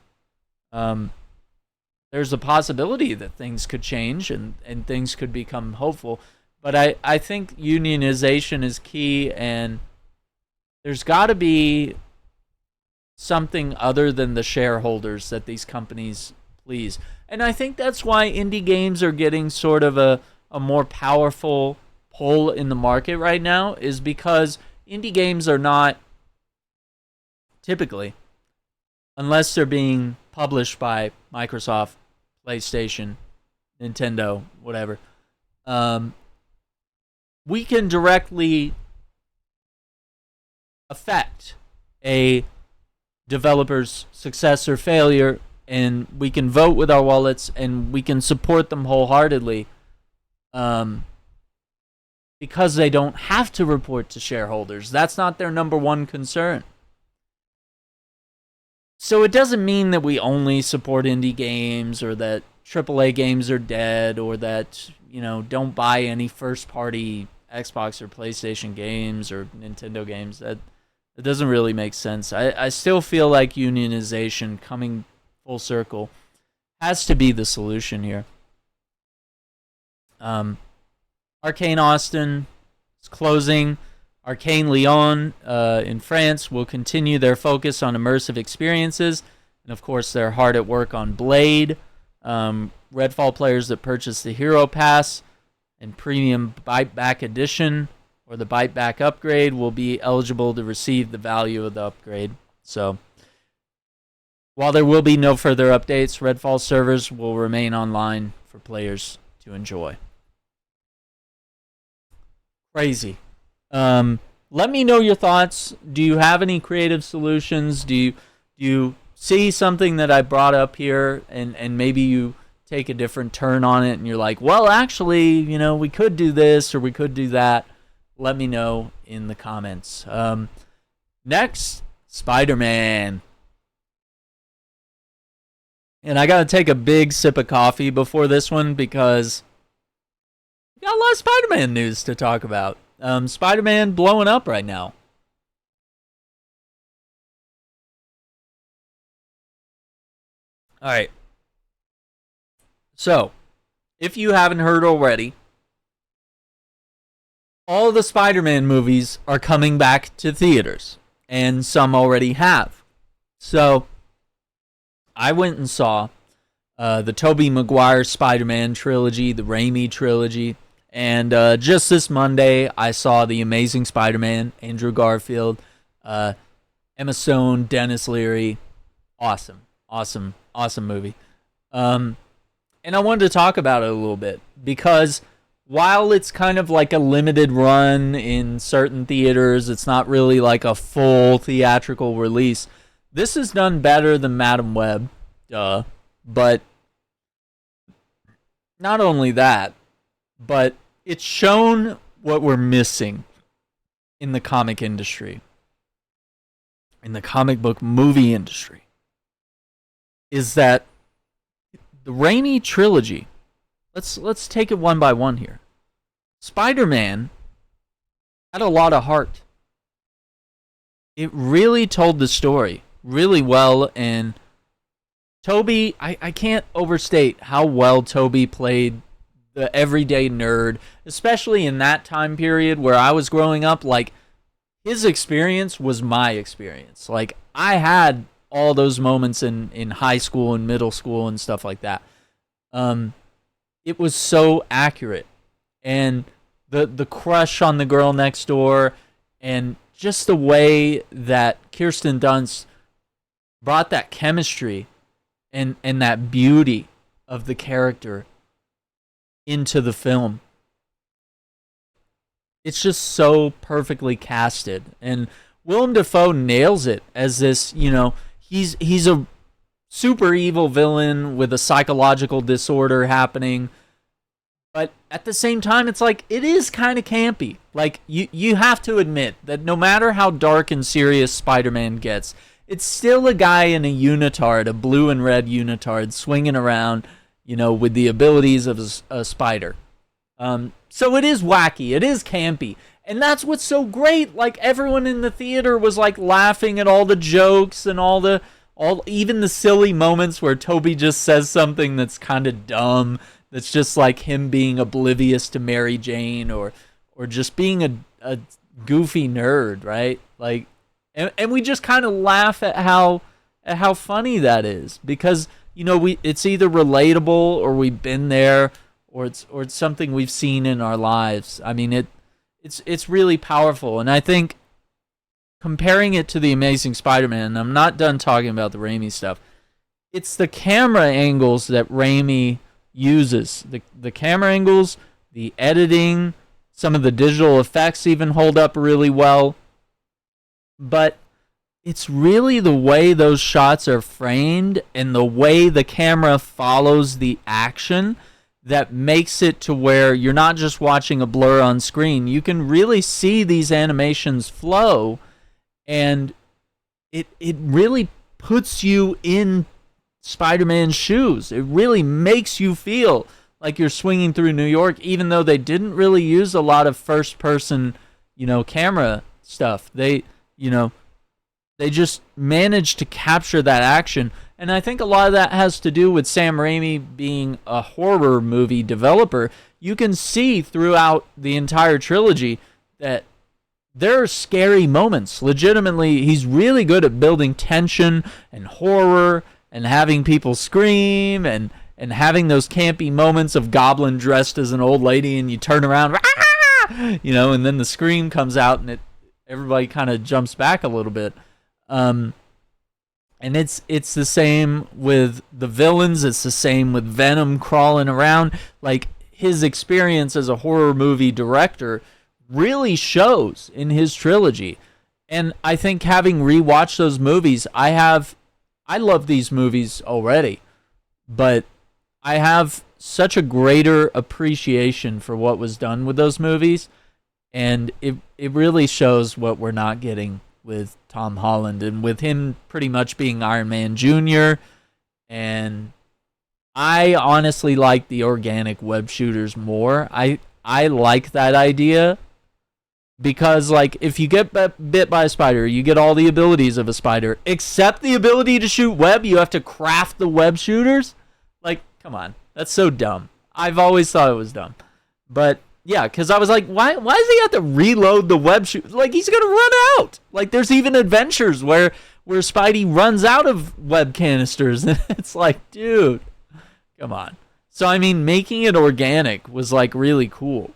There's a possibility that things could change and things could become hopeful, but I think unionization is key, and there's got to be something other than the shareholders that these companies please. And I think that's why indie games are getting sort of a more powerful pull in the market right now, is because indie games are not typically, unless they're being published by Microsoft, PlayStation, Nintendo, whatever, we can directly affect a developer's success or failure, and we can vote with our wallets, and we can support them wholeheartedly, because they don't have to report to shareholders. That's not their number one concern. So it doesn't mean that we only support indie games, or that AAA games are dead, or that, don't buy any first-party Xbox or PlayStation games or Nintendo games. That doesn't really make sense. I still feel like unionization, coming full circle, has to be the solution here. Arkane Austin is closing. Arkane Lyon in France will continue their focus on immersive experiences. And of course, they're hard at work on Blade. Redfall players that purchase the Hero Pass and Premium Bite Back Edition, or the Bite Back upgrade, will be eligible to receive the value of the upgrade. So, while there will be no further updates, Redfall servers will remain online for players to enjoy. Crazy. Let me know your thoughts. Do you have any creative solutions? Do you see something that I brought up here, and maybe you take a different turn on it, and you're like, well, actually, we could do this or we could do that? Let me know in the comments. Next, Spider-Man. And I gotta take a big sip of coffee before this one, because we got a lot of Spider-Man news to talk about. Spider-Man blowing up right now. Alright. So, if you haven't heard already, all the Spider-Man movies are coming back to theaters, and some already have. So, I went and saw the Tobey Maguire Spider-Man trilogy, the Raimi trilogy, and just this Monday, I saw The Amazing Spider-Man, Andrew Garfield, Emma Stone, Dennis Leary. Awesome movie. And I wanted to talk about it a little bit, because while it's kind of like a limited run in certain theaters, it's not really like a full theatrical release. This is done better than Madam Web, but not only that, but it's shown what we're missing in the comic industry, in the comic book movie industry, is that the Raimi trilogy, let's take it one by one here. Spider-Man had a lot of heart. It really told the story really well, and Tobey, I can't overstate how well Tobey played the everyday nerd, especially in that time period where I was growing up. Like, his experience was my experience. Like, I had all those moments in high school and middle school and stuff like that. It was so accurate. And the crush on the girl next door, and just the way that Kirsten Dunst brought that chemistry and that beauty of the character into the film. It's just so perfectly casted. And Willem Dafoe nails it as this, he's a super evil villain with a psychological disorder happening, But at the same time, it's like, it is kind of campy. Like, you have to admit that no matter how dark and serious Spider-Man gets, it's still a guy in a unitard, a blue and red unitard, swinging around, with the abilities of a spider. So it is wacky. It is campy. And that's what's so great. Like, everyone in the theater was, like, laughing at all the jokes and even the silly moments where Toby just says something that's kind of dumb. That's just like him being oblivious to Mary Jane or just being a goofy nerd, right? Like, and we just kind of laugh at how funny that is, because it's either relatable or we've been there, or it's something we've seen in our lives. I mean, it's really powerful, and I think comparing it to the Amazing Spider-Man, and I'm not done talking about the Raimi stuff. It's the camera angles that Raimi uses. The camera angles, the editing, some of the digital effects even hold up really well. But it's really the way those shots are framed and the way the camera follows the action that makes it to where you're not just watching a blur on screen. You can really see these animations flow, and it really puts you in Spider-Man's shoes. It really makes you feel like you're swinging through New York, even though they didn't really use a lot of first-person, camera stuff. They just managed to capture that action. And I think a lot of that has to do with Sam Raimi being a horror movie developer. You can see throughout the entire trilogy that there are scary moments. Legitimately, he's really good at building tension and horror and having people scream and having those campy moments of Goblin dressed as an old lady and you turn around, and then the scream comes out and everybody kind of jumps back a little bit. And it's the same with the villains. It's the same with Venom crawling around. Like, his experience as a horror movie director really shows in his trilogy. And I think having rewatched those movies, I love these movies already, but I have such a greater appreciation for what was done with those movies, and it really shows what we're not getting with Tom Holland, and with him pretty much being Iron Man Jr., and I honestly like the organic web shooters more. I like that idea, because, like, if you get bit by a spider, you get all the abilities of a spider, except the ability to shoot web. You have to craft the web shooters. Like, come on. That's so dumb. I've always thought it was dumb. But, yeah, because I was like, why does he have to reload the web shoot? Like, he's going to run out. Like, there's even adventures where Spidey runs out of web canisters. And it's like, dude, come on. So, I mean, making it organic was, like, really cool.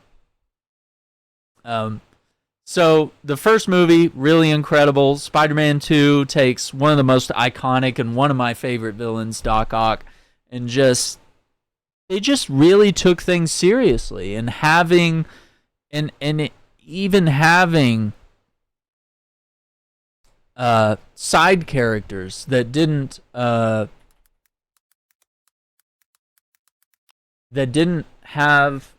So the first movie, really incredible. Spider-Man 2 takes one of the most iconic and one of my favorite villains, Doc Ock, and they just really took things seriously, and even having side characters that didn't have,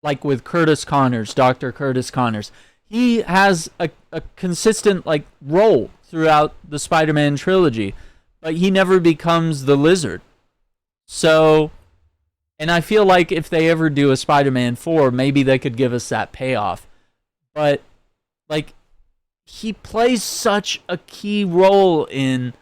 like with Curtis Connors, Dr. Curtis Connors. He has a consistent, like, role throughout the Spider-Man trilogy, but he never becomes the Lizard. So, and I feel like if they ever do a Spider-Man 4, maybe they could give us that payoff. But, like, he plays such a key role in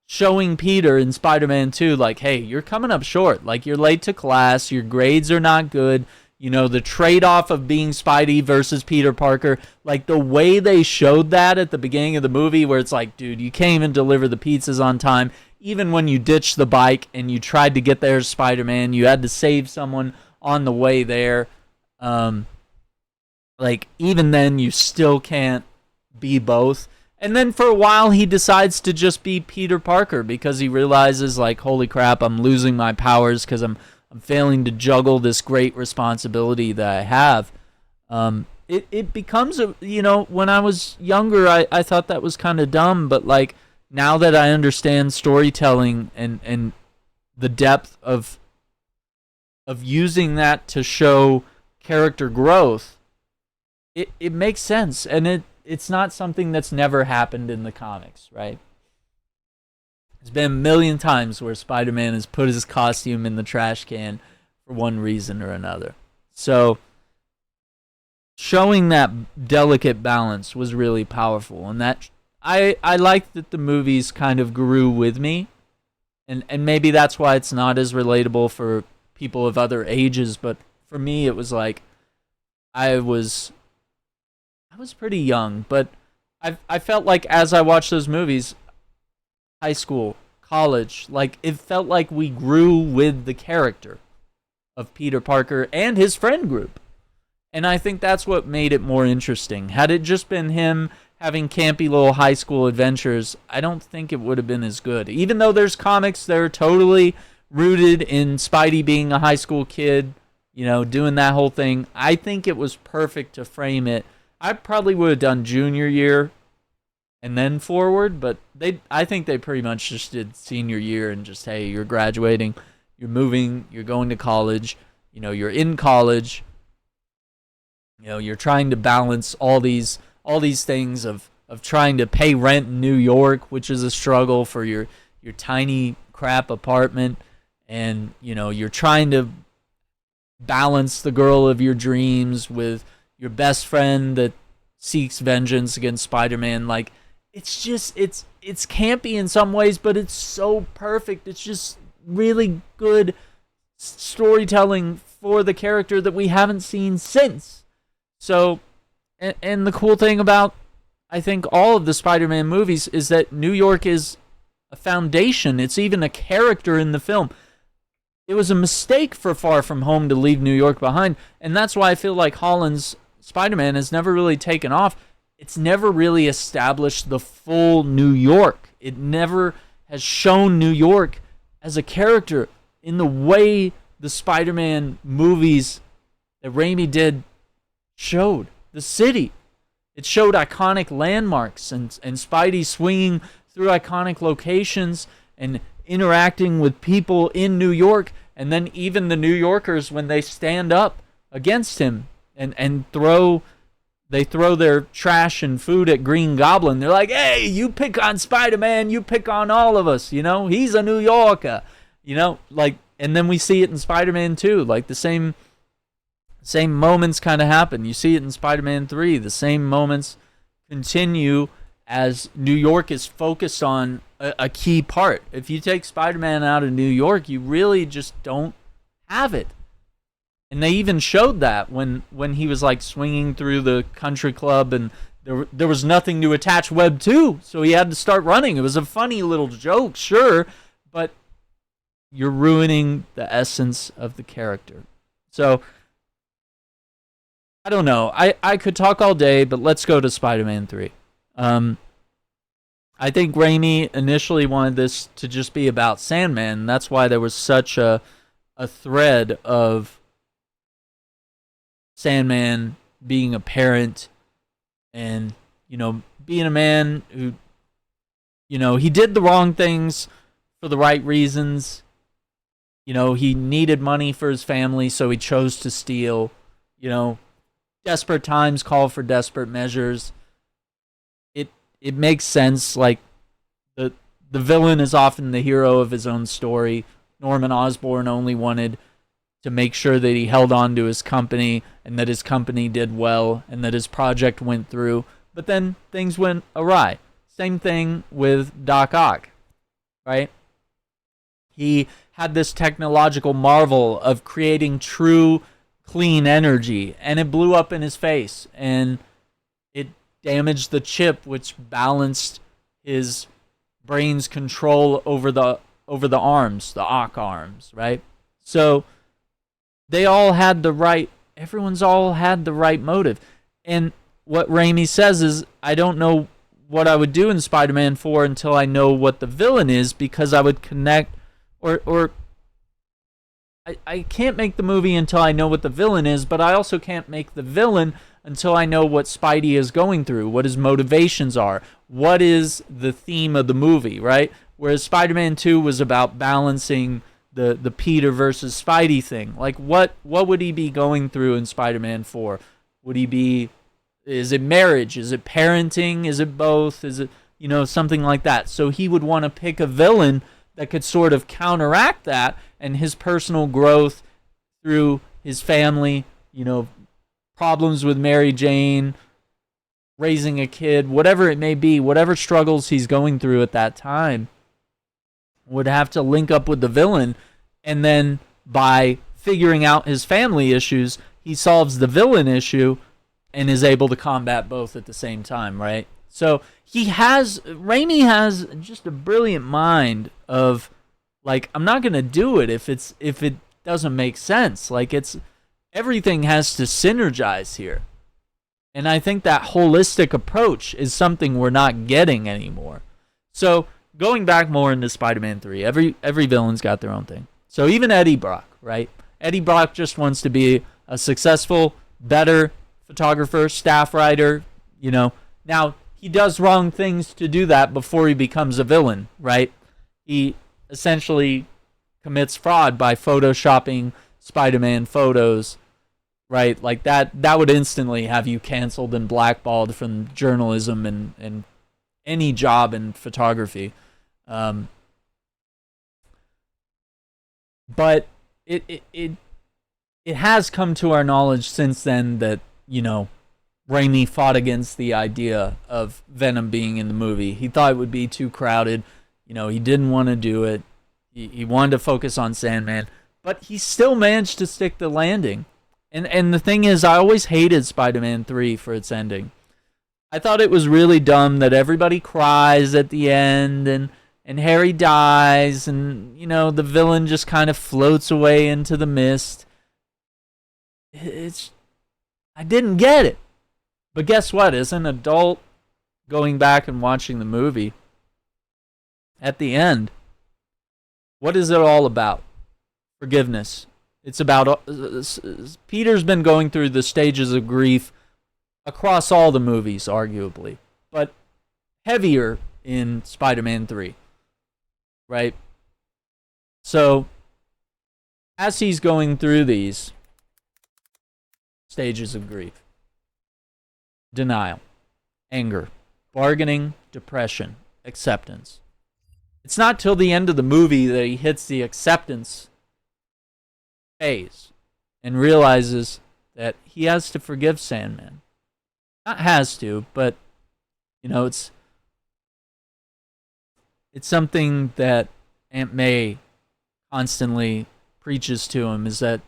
showing Peter in Spider-Man 2, like, hey, you're coming up short. Like, you're late to class, your grades are not good. The trade-off of being Spidey versus Peter Parker, like the way they showed that at the beginning of the movie, where it's like, dude, you can't even deliver the pizzas on time. Even when you ditched the bike and you tried to get there as Spider-Man, you had to save someone on the way there. Like, even then, you still can't be both. And then for a while, he decides to just be Peter Parker because he realizes, like, holy crap, I'm losing my powers because I'm failing to juggle this great responsibility that I have. It becomes when I was younger, I thought that was kind of dumb, but, like, now that I understand storytelling and the depth of of using that to show character growth, it makes sense. And it's not something that's never happened in the comics, right? There's been a million times where Spider-Man has put his costume in the trash can for one reason or another. So showing that delicate balance was really powerful, and that I like that the movies kind of grew with me, and maybe that's why it's not as relatable for people of other ages, but for me it was like I was pretty young, but I felt like as I watched those movies, high school, college, like it felt like we grew with the character of Peter Parker and his friend group. And I think that's what made it more interesting. Had it just been him having campy little high school adventures, I don't think it would have been as good. Even though there's comics that are totally rooted in Spidey being a high school kid, you know, doing that whole thing, I think it was perfect to frame it. I probably would have done junior year and then forward, but I think they pretty much just did senior year and just, hey, you're graduating, you're moving, you're going to college, you know, you're in college. You know, you're trying to balance all these things of trying to pay rent in New York, which is a struggle for your tiny crap apartment, and you know, you're trying to balance the girl of your dreams with your best friend that seeks vengeance against Spider-Man. Like, it's just it's campy in some ways, but it's so perfect. It's just really good storytelling for the character that we haven't seen since. So, and the cool thing about, I think, all of the Spider-Man movies is that New York is a foundation. It's even a character in the film. It was a mistake for Far From Home to leave New York behind, and that's why I feel like Holland's Spider-Man has never really taken off. It's never really established the full New York. It never has shown New York as a character in the way the Spider-Man movies that Raimi did showed the city. It showed iconic landmarks and Spidey swinging through iconic locations and interacting with people in New York, and then even the New Yorkers, when they stand up against him and throw their trash and food at Green Goblin, they're like, hey, you pick on Spider-Man, you pick on all of us, you know, he's a New Yorker, you know, like, and then we see it in Spider-Man 2, like the same moments kind of happen. You see it in Spider-Man 3. The same moments continue as New York is focused on a key part. If you take Spider-Man out of New York, you really just don't have it. And they even showed that when he was like swinging through the country club and there was nothing to attach web to, so he had to start running. It was a funny little joke, sure, but you're ruining the essence of the character. So I don't know. I could talk all day, but let's go to Spider-Man 3. I think Raimi initially wanted this to just be about Sandman, and that's why there was such a thread of Sandman being a parent and, you know, being a man who, you know, he did the wrong things for the right reasons. You know, he needed money for his family, so he chose to steal, you know. Desperate times call for desperate measures. It makes sense. Like the villain is often the hero of his own story. Norman Osborn only wanted to make sure that he held on to his company and that his company did well and that his project went through. But then things went awry. Same thing with Doc Ock, right? He had this technological marvel of creating true clean energy, and it blew up in his face, and it damaged the chip which balanced his brain's control over the arms, the Ock arms, right? So everyone's all had the right motive. And what Raimi says is, I don't know what I would do in Spider-Man 4 until I know what the villain is, because I would connect, or I can't make the movie until I know what the villain is, but I also can't make the villain until I know what Spidey is going through, what his motivations are, what is the theme of the movie, right? Whereas Spider-Man 2 was about balancing the Peter versus Spidey thing. Like, what would he be going through in Spider-Man 4? Would he be, is it marriage? Is it parenting? Is it both? Is it, something like that? So he would want to pick a villain that could sort of counteract that, and his personal growth through his family, problems with Mary Jane, raising a kid, whatever it may be, whatever struggles he's going through at that time, would have to link up with the villain, and then by figuring out his family issues, he solves the villain issue and is able to combat both at the same time, right? So Raimi has just a brilliant mind of, like, I'm not gonna do it if it doesn't make sense. Like, everything has to synergize here. And I think that holistic approach is something we're not getting anymore. So going back more into Spider-Man 3, every villain's got their own thing. So even Eddie Brock, right? Eddie Brock just wants to be a successful, better photographer, staff writer, Now, he does wrong things to do that before he becomes a villain, right? He essentially commits fraud by photoshopping Spider-Man photos, right? Like that would instantly have you canceled and blackballed from journalism and any job in photography. But it has come to our knowledge since then that, Raimi fought against the idea of Venom being in the movie. He thought it would be too crowded. He didn't want to do it. He wanted to focus on Sandman. But he still managed to stick the landing. And the thing is, I always hated Spider-Man 3 for its ending. I thought it was really dumb that everybody cries at the end and Harry dies and, the villain just kind of floats away into the mist. I didn't get it. But guess what? As an adult going back and watching the movie, at the end, what is it all about? Forgiveness. It's about Peter's been going through the stages of grief across all the movies, arguably, but heavier in Spider-Man 3, right? So as he's going through these stages of grief, denial, anger, bargaining, depression, acceptance. It's not till the end of the movie that he hits the acceptance phase and realizes that he has to forgive Sandman. Not has to, but it's something that Aunt May constantly preaches to him, is that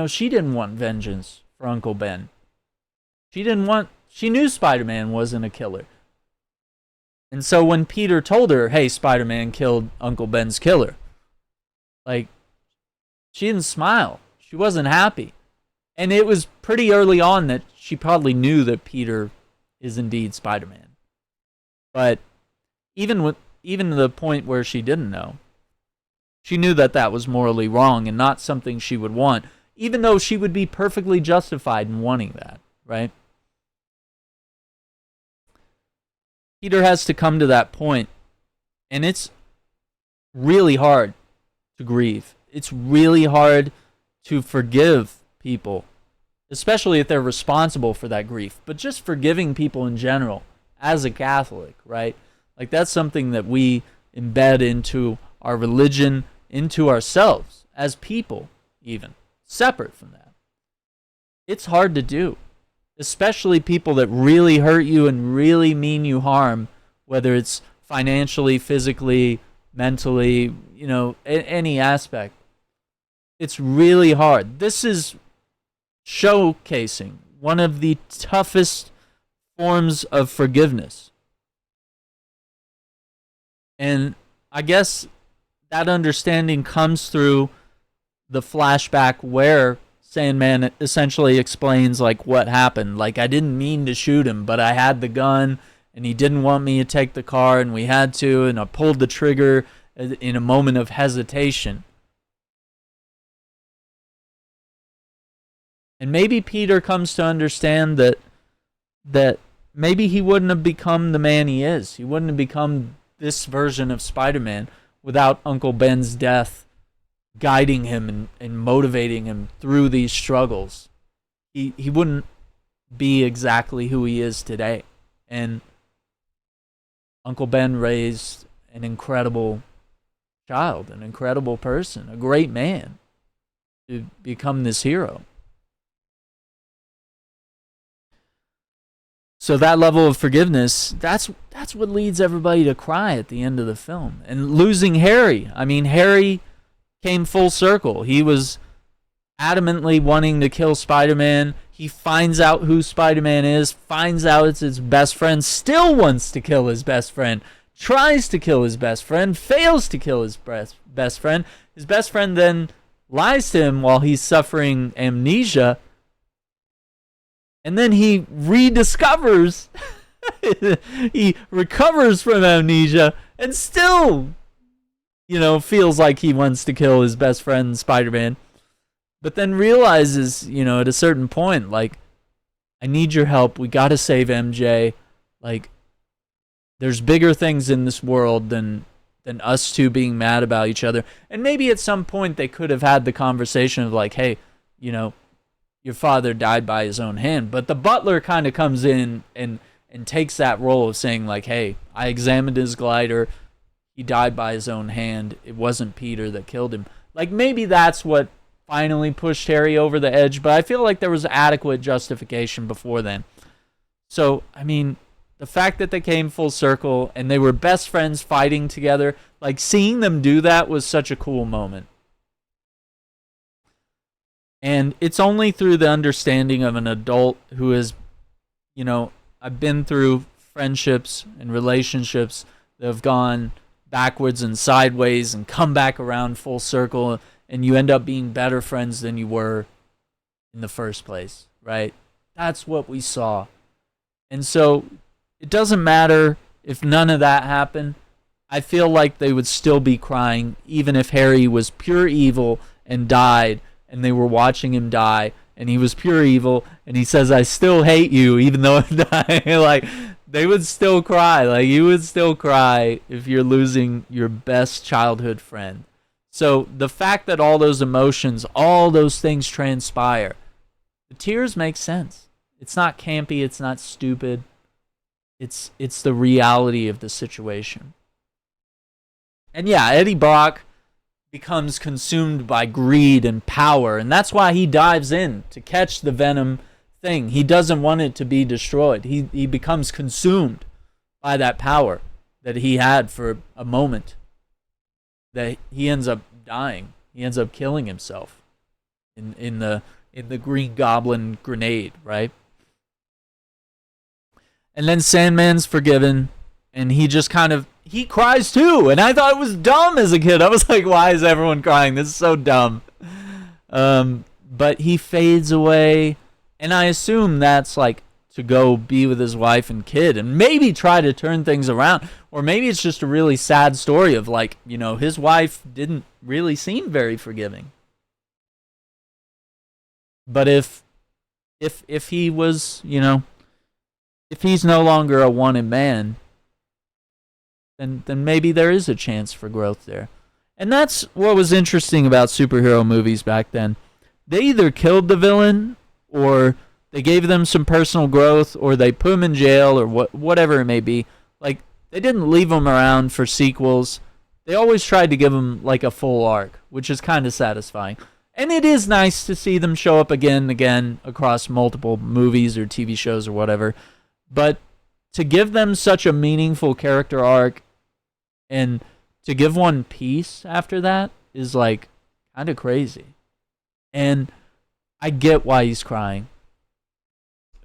she didn't want vengeance for Uncle Ben. She knew Spider-Man wasn't a killer. And so when Peter told her, hey, Spider-Man killed Uncle Ben's killer, like, she didn't smile. She wasn't happy. And it was pretty early on that she probably knew that Peter is indeed Spider-Man. But even to the point where she didn't know, she knew that that was morally wrong and not something she would want, even though she would be perfectly justified in wanting that, right? Peter has to come to that point, and it's really hard to grieve. It's really hard to forgive people, especially if they're responsible for that grief. But just forgiving people in general, as a Catholic, right? Like, that's something that we embed into our religion, into ourselves, as people, even, separate from that. It's hard to do. Especially people that really hurt you and really mean you harm, whether it's financially, physically, mentally, any aspect. It's really hard. This is showcasing one of the toughest forms of forgiveness. And I guess that understanding comes through the flashback where Sandman essentially explains, like, what happened. Like, I didn't mean to shoot him, but I had the gun, and he didn't want me to take the car, and we had to, and I pulled the trigger in a moment of hesitation. And maybe Peter comes to understand that maybe he wouldn't have become the man he is. He wouldn't have become this version of Spider-Man without Uncle Ben's death guiding him and motivating him through these struggles, he wouldn't be exactly who he is today. And Uncle Ben raised an incredible child, an incredible person, a great man to become this hero. So that level of forgiveness, that's what leads everybody to cry at the end of the film. And losing Harry. I mean, Harry came full circle. He was adamantly wanting to kill Spider-Man. He finds out who Spider-Man is, finds out it's his best friend, still wants to kill his best friend, tries to kill his best friend, fails to kill his best friend. His best friend then lies to him while he's suffering amnesia. And then he rediscovers, he recovers from amnesia and still, feels like he wants to kill his best friend, Spider-Man. But then realizes, at a certain point, like, I need your help. We got to save MJ. Like, there's bigger things in this world than us two being mad about each other. And maybe at some point they could have had the conversation of like, hey, your father died by his own hand. But the butler kind of comes in and takes that role of saying like, hey, I examined his glider. He died by his own hand. It wasn't Peter that killed him. Like, maybe that's what finally pushed Harry over the edge. But I feel like there was adequate justification before then. So, I mean, the fact that they came full circle and they were best friends fighting together, like seeing them do that was such a cool moment. And it's only through the understanding of an adult who has, I've been through friendships and relationships that have gone backwards and sideways and come back around full circle, and you end up being better friends than you were in the first place, right? That's what we saw. And so it doesn't matter if none of that happened. I feel like they would still be crying even if Harry was pure evil and died, and they were watching him die, and he was pure evil, and he says, I still hate you, even though I'm dying. Like, they would still cry. Like, you would still cry if you're losing your best childhood friend. So the fact that all those emotions, all those things transpire, the tears make sense. It's not campy. It's not stupid. It's the reality of the situation. And yeah, Eddie Brock becomes consumed by greed and power, and that's why he dives in to catch the Venom thing. He doesn't want it to be destroyed. He becomes consumed by that power that he had for a moment, that he ends up dying. He ends up killing himself in the Green Goblin grenade, right? And then Sandman's forgiven, and he just he cries too. And I thought it was dumb as a kid. I was like, why is everyone crying? This is so dumb. But he fades away, and I assume that's like to go be with his wife and kid and maybe try to turn things around. Or maybe it's just a really sad story of like, his wife didn't really seem very forgiving. But if he was, if he's no longer a wanted man, then maybe there is a chance for growth there. And that's what was interesting about superhero movies back then. They either killed the villain, or they gave them some personal growth, or they put him in jail, or whatever it may be. Like, they didn't leave him around for sequels. They always tried to give him like a full arc, which is kind of satisfying. And it is nice to see them show up again and again across multiple movies or TV shows or whatever. But to give them such a meaningful character arc and to give one peace after that is like kind of crazy. And I get why he's crying.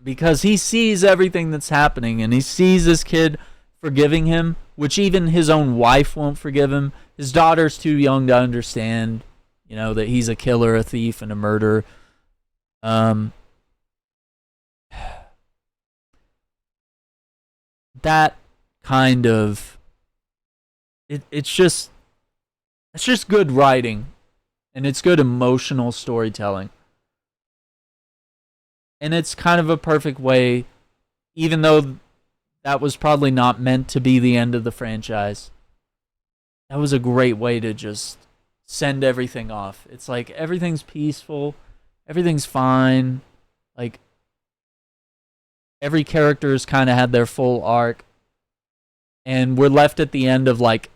Because he sees everything that's happening, and he sees this kid forgiving him, which even his own wife won't forgive him. His daughter's too young to understand, that he's a killer, a thief, and a murderer. That kind of it's just good writing, and it's good emotional storytelling, and it's kind of a perfect way, even though that was probably not meant to be the end of the franchise. That was a great way to just send everything off. It's like everything's peaceful, everything's fine. Like every character's kind of had their full arc, and we're left at the end of like,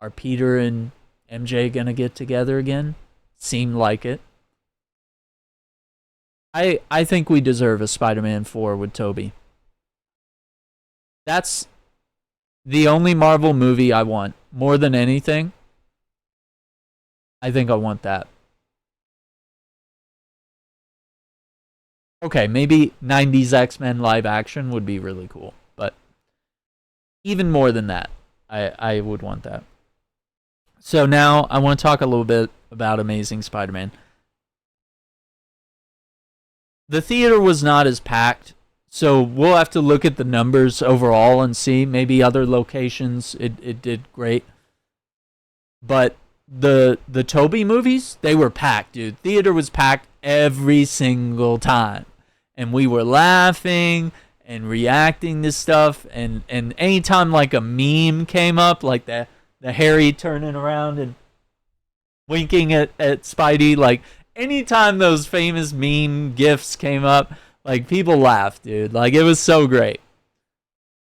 are Peter and MJ gonna get together again? Seemed like it. I think we deserve a Spider-Man 4 with Tobey. That's the only Marvel movie I want. More than anything, I think I want that. Okay, maybe 90s X-Men live action would be really cool. But even more than that, I would want that. So now I want to talk a little bit about Amazing Spider-Man. The theater was not as packed, so we'll have to look at the numbers overall and see. Maybe other locations it did great. But the Tobey movies, they were packed, dude. Theater was packed every single time. And we were laughing and reacting to stuff, and anytime like a meme came up, like the Harry turning around and winking at Spidey, like anytime those famous meme gifs came up, like people laughed, dude. Like it was so great.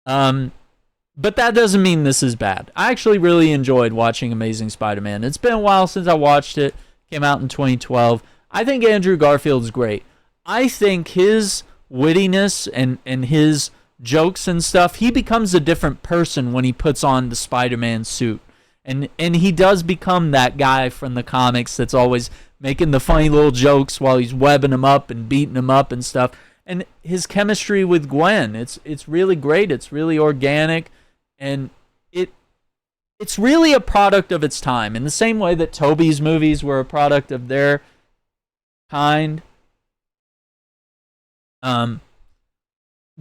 But that doesn't mean this is bad. I actually really enjoyed watching Amazing Spider-Man. It's been a while since I watched it. Came out in 2012. I think Andrew Garfield's great. I think his wittiness and his jokes and stuff, he becomes a different person when he puts on the Spider-Man suit. And he does become that guy from the comics that's always making the funny little jokes while he's webbing him up and beating him up and stuff. And his chemistry with Gwen, it's really great. It's really organic, and it's really a product of its time. In the same way that Tobey's movies were a product of their kind,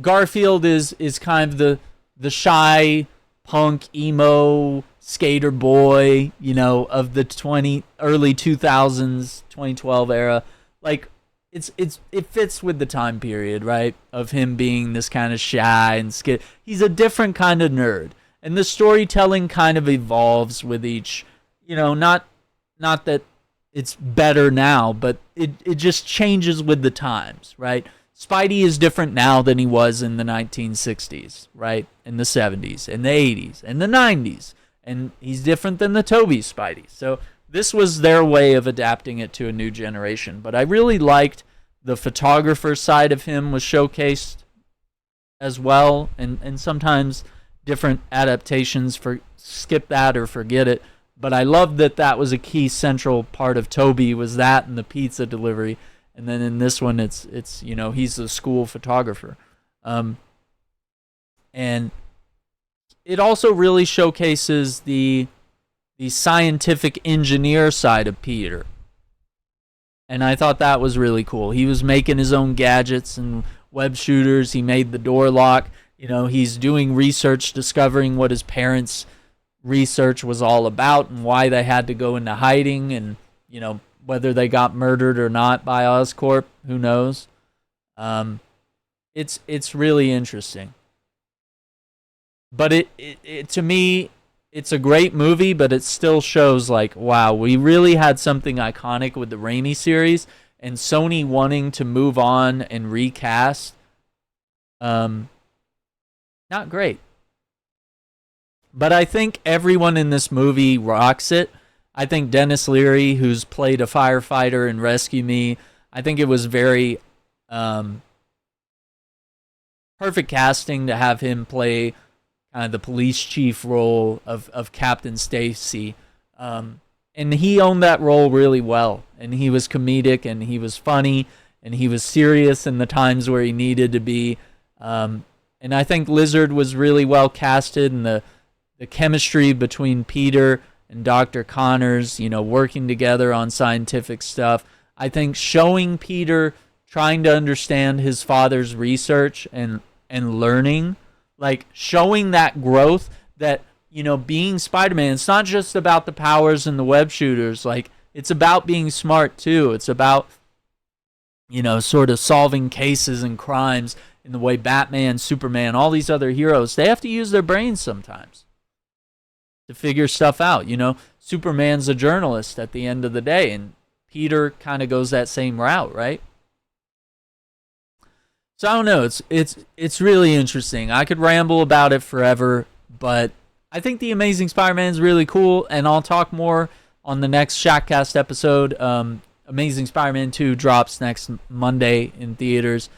Garfield is kind of the shy punk emo skater boy, you know, of the early 2000s, 2012 era. Like it fits with the time period, right? Of him being this kind of shy and skit. He's a different kind of nerd, and the storytelling kind of evolves with each, you know, not that it's better now, but it just changes with the times, right? Spidey is different now than he was in the 1960s, right? In the 70s, and the 80s, and the 90s. And he's different than the Tobey Spidey. So this was their way of adapting it to a new generation. But I really liked the photographer side of him was showcased as well. And sometimes different adaptations skip that or forget it. But I loved that was a key central part of Tobey, was that and the pizza delivery. And then in this one, it's you know, he's the school photographer. And it also really showcases the scientific engineer side of Peter. And I thought that was really cool. He was making his own gadgets and web shooters. He made the door lock. You know, he's doing research, discovering what his parents' research was all about and why they had to go into hiding, and, you know, whether they got murdered or not by Oscorp, who knows? It's really interesting. But it to me, it's a great movie, but it still shows like, wow, we really had something iconic with the Raimi series, and Sony wanting to move on and recast. Not great. But I think everyone in this movie rocks it. I think Dennis Leary, who's played a firefighter in Rescue Me, I think it was very perfect casting to have him play kind of the police chief role of Captain Stacy. And he owned that role really well. And he was comedic, and he was funny, and he was serious in the times where he needed to be. And I think Lizard was really well casted, and the chemistry between Peter and Dr. Connors, you know, working together on scientific stuff. I think showing Peter trying to understand his father's research and learning, like showing that growth, that, you know, being Spider-Man, it's not just about the powers and the web shooters. Like, it's about being smart too. It's about, you know, sort of solving cases and crimes in the way Batman, Superman, all these other heroes, they have to use their brains sometimes to figure stuff out. You know, Superman's a journalist at the end of the day, and Peter kind of goes that same route, right? So I don't know. It's really interesting. I could ramble about it forever, but I think the Amazing Spider-Man is really cool, and I'll talk more on the next Shackcast episode. Amazing Spider-Man 2 drops next Monday in theaters,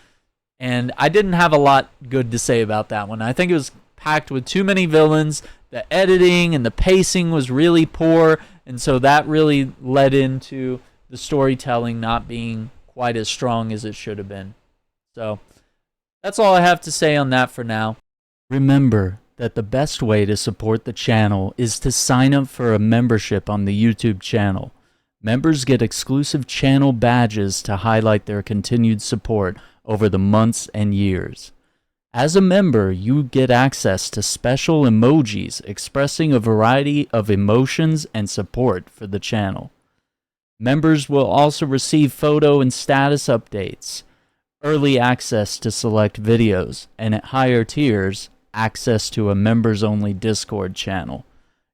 and I didn't have a lot good to say about that one. I think it was packed with too many villains. The editing and the pacing was really poor, and so that really led into the storytelling not being quite as strong as it should have been. So that's all I have to say on that for now. Remember that the best way to support the channel is to sign up for a membership on the YouTube channel. Members get exclusive channel badges to highlight their continued support over the months and years. As a member, you get access to special emojis expressing a variety of emotions and support for the channel. Members will also receive photo and status updates, early access to select videos, and at higher tiers, access to a members-only Discord channel.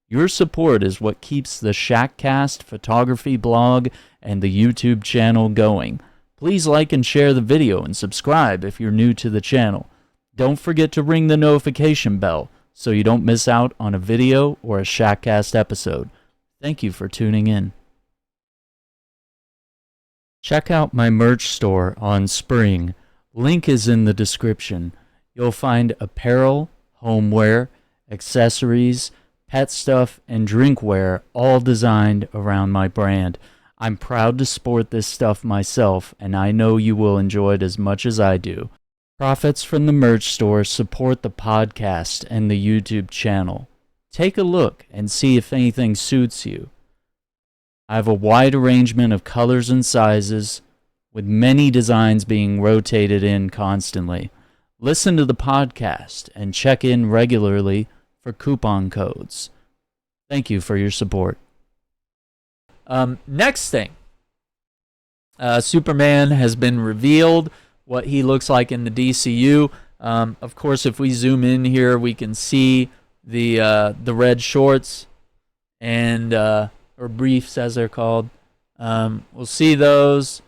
Your support is what keeps the Shackcast photography blog and the YouTube channel going. Please like and share the video and subscribe if you're new to the channel. Don't forget to ring the notification bell so you don't miss out on a video or a Shackcast episode. Thank you for tuning in. Check out my merch store on Spring. Link is in the description. You'll find apparel, homeware, accessories, pet stuff, and drinkware, all designed around my brand. I'm proud to sport this stuff myself, and I know you will enjoy it as much as I do. Profits from the merch store support the podcast and the YouTube channel. Take a look and see if anything suits you. I have a wide arrangement of colors and sizes, with many designs being rotated in constantly. Listen to the podcast and check in regularly for coupon codes. Thank you for your support. Next thing. Superman has been revealed, what he looks like in the DCU. Of course, if we zoom in here, we can see the red shorts and or briefs as they're called. We'll see those.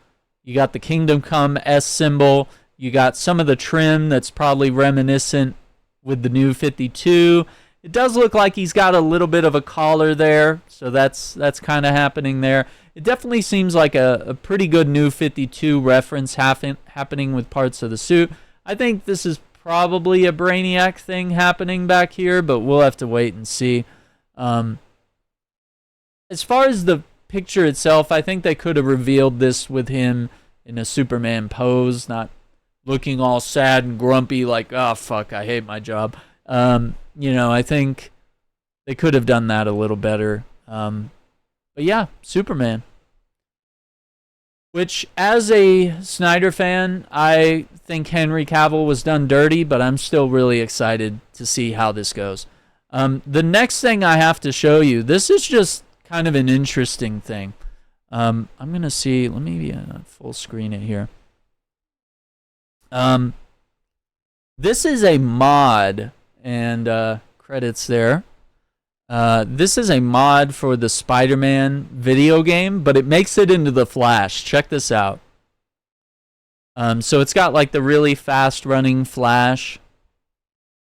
You got the Kingdom Come S symbol. You got some of the trim that's probably reminiscent with the new 52. It does look like he's got a little bit of a collar there, so that's kind of happening there. It definitely seems like a pretty good new 52 reference happening with parts of the suit. I think this is probably a Brainiac thing happening back here, but we'll have to wait and see. As far as the picture itself, I think they could have revealed this with him in a Superman pose, not looking all sad and grumpy like, oh, fuck, I hate my job. I think they could have done that a little better. But yeah, Superman. Which, as a Snyder fan, I think Henry Cavill was done dirty, but I'm still really excited to see how this goes. The next thing I have to show you, this is just kind of an interesting thing. I'm going to see, let me full screen it here. This is a mod, and credits there. This is a mod for the Spider-Man video game, but it makes it into the Flash. Check this out. So it's got like the really fast-running Flash,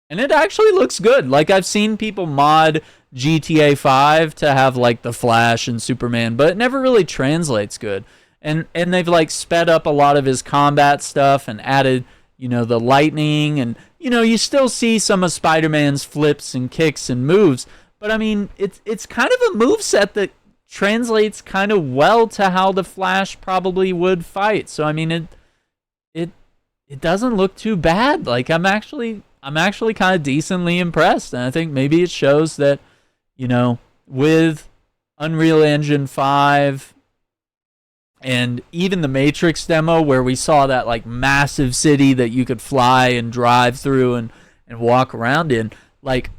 and it actually looks good. Like, I've seen people mod GTA 5 to have like the Flash and Superman, but it never really translates good. And they've like sped up a lot of his combat stuff and added, the lightning, and you still see some of Spider-Man's flips and kicks and moves, but I mean it's kind of a moveset that translates kind of well to how the Flash probably would fight. So I mean it doesn't look too bad. Like, I'm actually kind of decently impressed, and I think maybe it shows that with Unreal Engine 5 and even the Matrix demo, where we saw that like massive city that you could fly and drive through and walk around in, like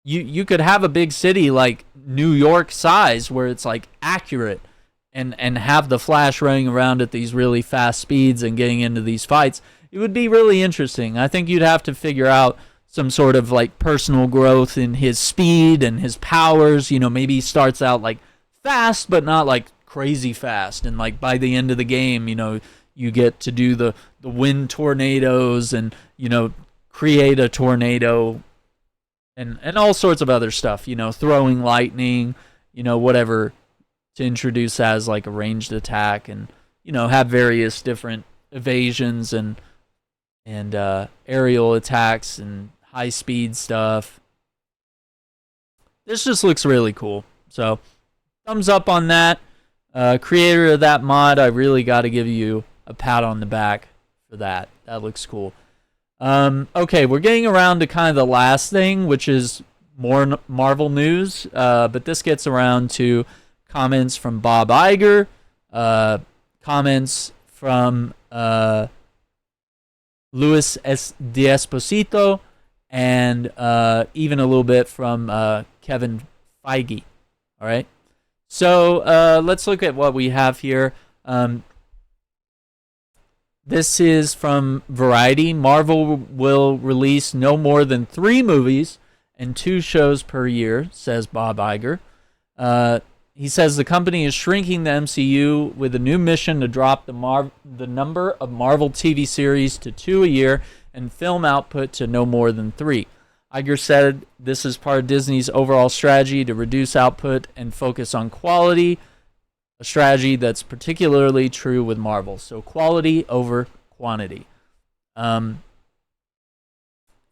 you could have a big city like New York size where it's like accurate and have the Flash running around at these really fast speeds and getting into these fights. It would be really interesting. I think you'd have to figure out some sort of like personal growth in his speed and his powers. You know, maybe he starts out like fast, but not like crazy fast. And like by the end of the game, you know, you get to do the wind tornadoes and, you know, create a tornado and all sorts of other stuff, you know, throwing lightning, you know, whatever, to introduce as like a ranged attack, and, you know, have various different evasions and aerial attacks and high speed stuff. This just looks really cool. So thumbs up on that. Creator of that mod, I really got to give you a pat on the back for that. That looks cool. Okay, we're getting around to kind of the last thing, which is more Marvel news. But this gets around to comments from Bob Iger, comments from Luis D'Esposito, and even a little bit from Kevin Feige. All right. So let's look at what we have here. This is from Variety. Marvel will release no more than 3 movies and 2 shows per year, says Bob Iger. He says the company is shrinking the MCU with a new mission to drop the number of Marvel TV series to 2 a year and film output to no more than 3. Iger said this is part of Disney's overall strategy to reduce output and focus on quality, a strategy that's particularly true with Marvel. So quality over quantity. He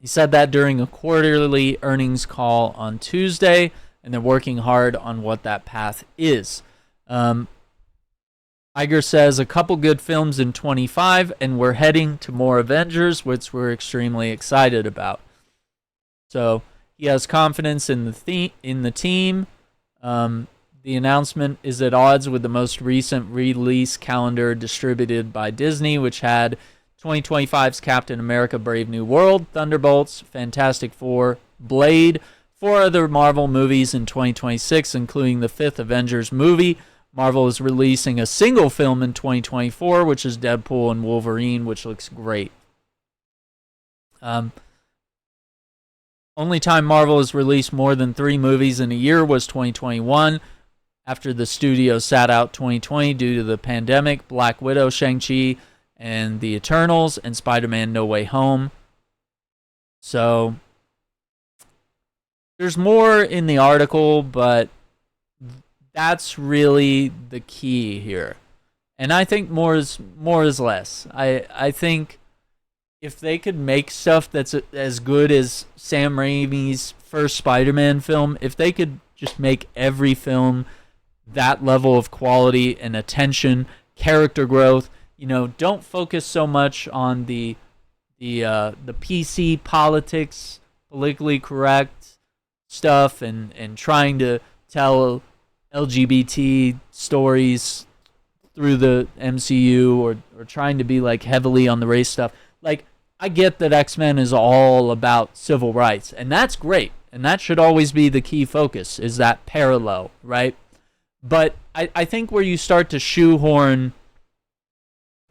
said that during a quarterly earnings call on Tuesday, and they're working hard on what that path is. Iger says a couple good films in 25, and we're heading to more Avengers, which we're extremely excited about. So he has confidence in the team. The announcement is at odds with the most recent release calendar distributed by Disney, which had 2025's Captain America Brave New World, Thunderbolts, Fantastic Four, Blade, 4 other Marvel movies in 2026, including the 5th Avengers movie. Marvel is releasing a single film in 2024, which is Deadpool and Wolverine, which looks great. Only time Marvel has released more than 3 movies in a year was 2021, after the studio sat out 2020 due to the pandemic, Black Widow, Shang-Chi, and The Eternals, and Spider-Man No Way Home. So there's more in the article, but that's really the key here. And I think more is less. I think if they could make stuff that's as good as Sam Raimi's first Spider-Man film, if they could just make every film that level of quality and attention, character growth, you know, don't focus so much on the PC politics, politically correct stuff, and trying to tell LGBT stories through the MCU, or trying to be like heavily on the race stuff. Like, I get that X-Men is all about civil rights, and that's great, and that should always be the key focus, is that parallel, right? But I think where you start to shoehorn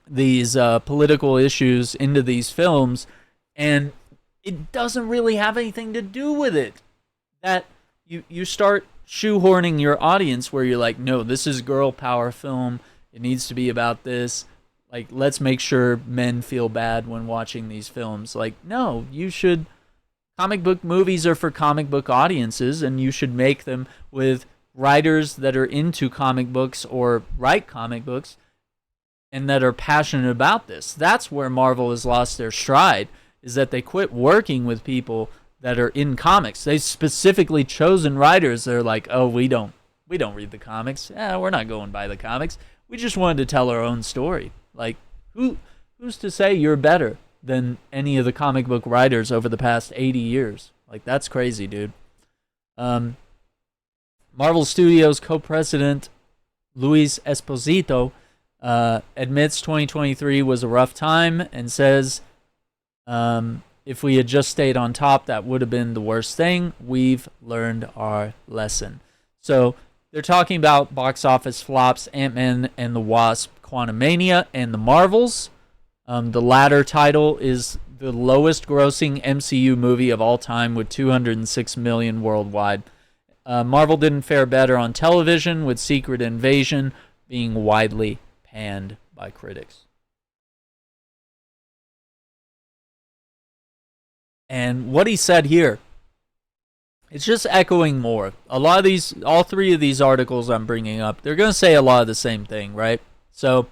these political issues into these films, and it doesn't really have anything to do with it, that you start shoehorning your audience where you're like, no, this is girl power film, it needs to be about this. Like, let's make sure men feel bad when watching these films. Like, no, you should... Comic book movies are for comic book audiences, and you should make them with writers that are into comic books or write comic books and that are passionate about this. That's where Marvel has lost their stride, is that they quit working with people that are in comics. They've specifically chosen writers that are like, oh, we don't read the comics. We're not going by the comics. We just wanted to tell our own story. Like, who's to say you're better than any of the comic book writers over the past 80 years? Like, that's crazy, dude. Marvel Studios co-president Luis Esposito admits 2023 was a rough time and says, if we had just stayed on top, that would have been the worst thing. We've learned our lesson. So they're talking about box office flops, Ant-Man and the Wasp, Quantumania, and the Marvels. The latter title is the lowest grossing MCU movie of all time with $206 million worldwide. Marvel didn't fare better on television, with Secret Invasion being widely panned by critics. And what he said here, it's just echoing more. All three of these articles I'm bringing up, they're going to say a lot of the same thing, right? So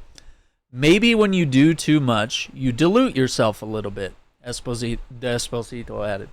maybe when you do too much, you dilute yourself a little bit, Esposito added.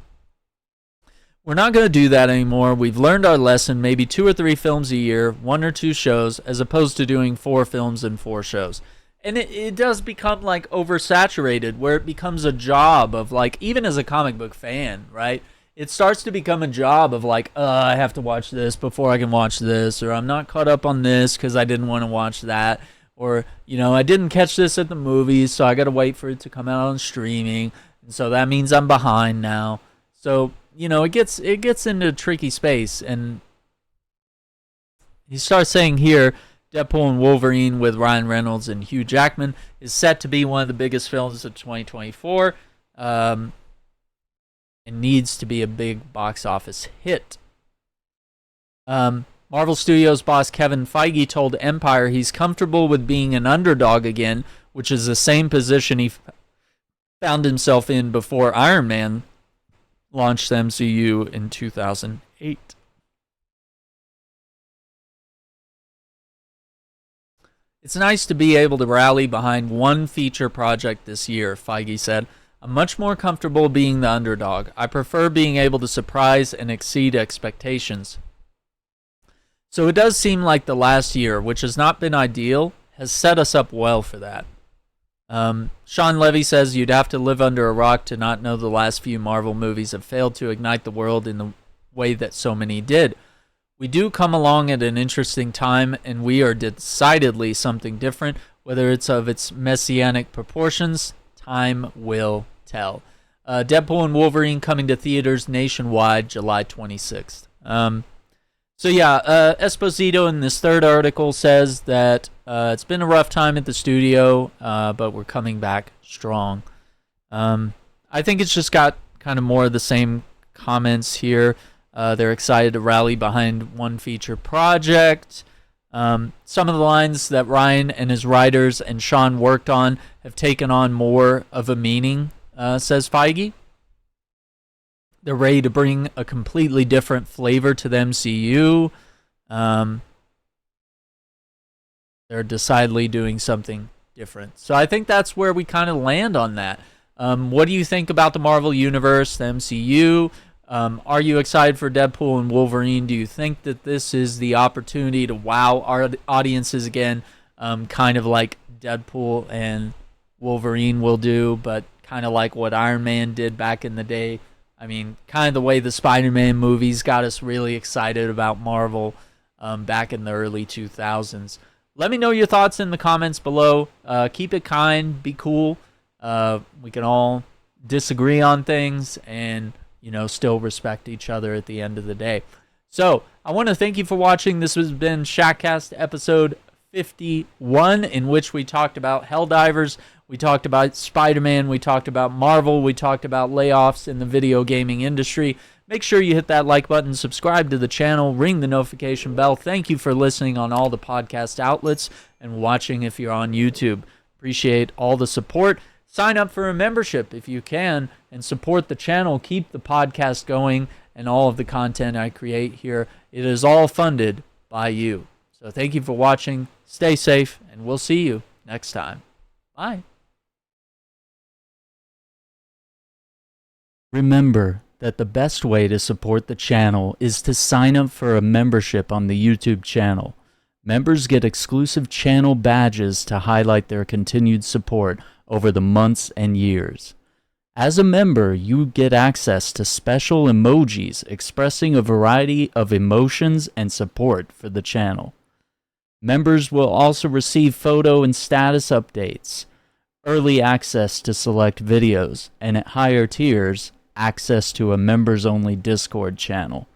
We're not going to do that anymore. We've learned our lesson. Maybe 2 or 3 films a year, 1 or 2 shows, as opposed to doing 4 films and 4 shows. And it does become like oversaturated, where it becomes a job of like, even as a comic book fan, right? It starts to become a job of like, I have to watch this before I can watch this, or I'm not caught up on this because I didn't want to watch that, or, I didn't catch this at the movies, so I got to wait for it to come out on streaming, and so that means I'm behind now. So, it gets into a tricky space, and he starts saying here, Deadpool and Wolverine with Ryan Reynolds and Hugh Jackman is set to be one of the biggest films of 2024, and needs to be a big box office hit. Marvel Studios boss Kevin Feige told Empire he's comfortable with being an underdog again, which is the same position he found himself in before Iron Man launched the MCU in 2008. It's nice to be able to rally behind one feature project this year, Feige said. I'm much more comfortable being the underdog. I prefer being able to surprise and exceed expectations. So it does seem like the last year, which has not been ideal, has set us up well for that. Sean Levy says you'd have to live under a rock to not know the last few Marvel movies have failed to ignite the world in the way that so many did. We do come along at an interesting time, and we are decidedly something different. Whether it's of its messianic proportions, time will tell. Deadpool and Wolverine coming to theaters nationwide July 26th. Esposito in this third article says that it's been a rough time at the studio, but we're coming back strong. I think it's just got kind of more of the same comments here. They're excited to rally behind one feature project. Some of the lines that Ryan and his writers and Sean worked on have taken on more of a meaning, says Feige. They're ready to bring a completely different flavor to the MCU. They're decidedly doing something different. So I think that's where we kind of land on that. What do you think about the Marvel Universe, the MCU? Are you excited for Deadpool and Wolverine? Do you think that this is the opportunity to wow our audiences again, kind of like Deadpool and Wolverine will do, but kind of like what Iron Man did back in the day? I mean, kind of the way the Spider-Man movies got us really excited about Marvel back in the early 2000s. Let me know your thoughts in the comments below. Keep it kind, be cool. We can all disagree on things and still respect each other at the end of the day. So, I want to thank you for watching. This has been Shackcast episode 51, in which we talked about Helldivers, we talked about Spider-Man, we talked about Marvel, we talked about layoffs in the video gaming industry. Make sure you hit that like button, subscribe to the channel, ring the notification bell. Thank you for listening on all the podcast outlets and watching if you're on YouTube. Appreciate all the support. Sign up for a membership if you can and support the channel. Keep the podcast going and all of the content I create here. It is all funded by you. So thank you for watching. Stay safe, and we'll see you next time. Bye. Remember that the best way to support the channel is to sign up for a membership on the YouTube channel. Members get exclusive channel badges to highlight their continued support over the months and years. As a member, you get access to special emojis expressing a variety of emotions and support for the channel. Members will also receive photo and status updates, early access to select videos, and at higher tiers, access to a members-only Discord channel.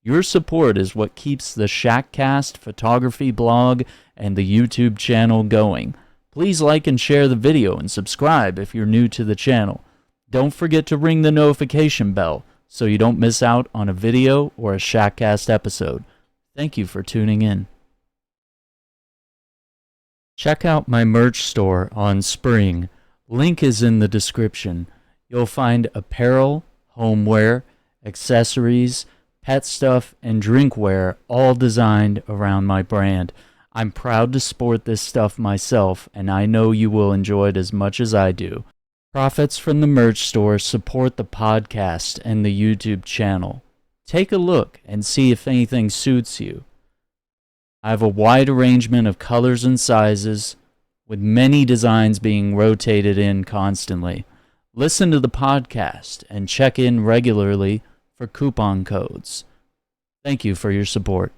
Your support is what keeps the Shackcast photography blog and the YouTube channel going. Please like and share the video and subscribe if you're new to the channel. Don't forget to ring the notification bell so you don't miss out on a video or a Shackcast episode. Thank you for tuning in. Check out my merch store on Spring. Link is in the description. You'll find apparel, homeware, accessories, pet stuff, and drinkware, all designed around my brand. I'm proud to sport this stuff myself, and I know you will enjoy it as much as I do. Profits from the merch store support the podcast and the YouTube channel. Take a look and see if anything suits you. I have a wide arrangement of colors and sizes, with many designs being rotated in constantly. Listen to the podcast and check in regularly for coupon codes. Thank you for your support.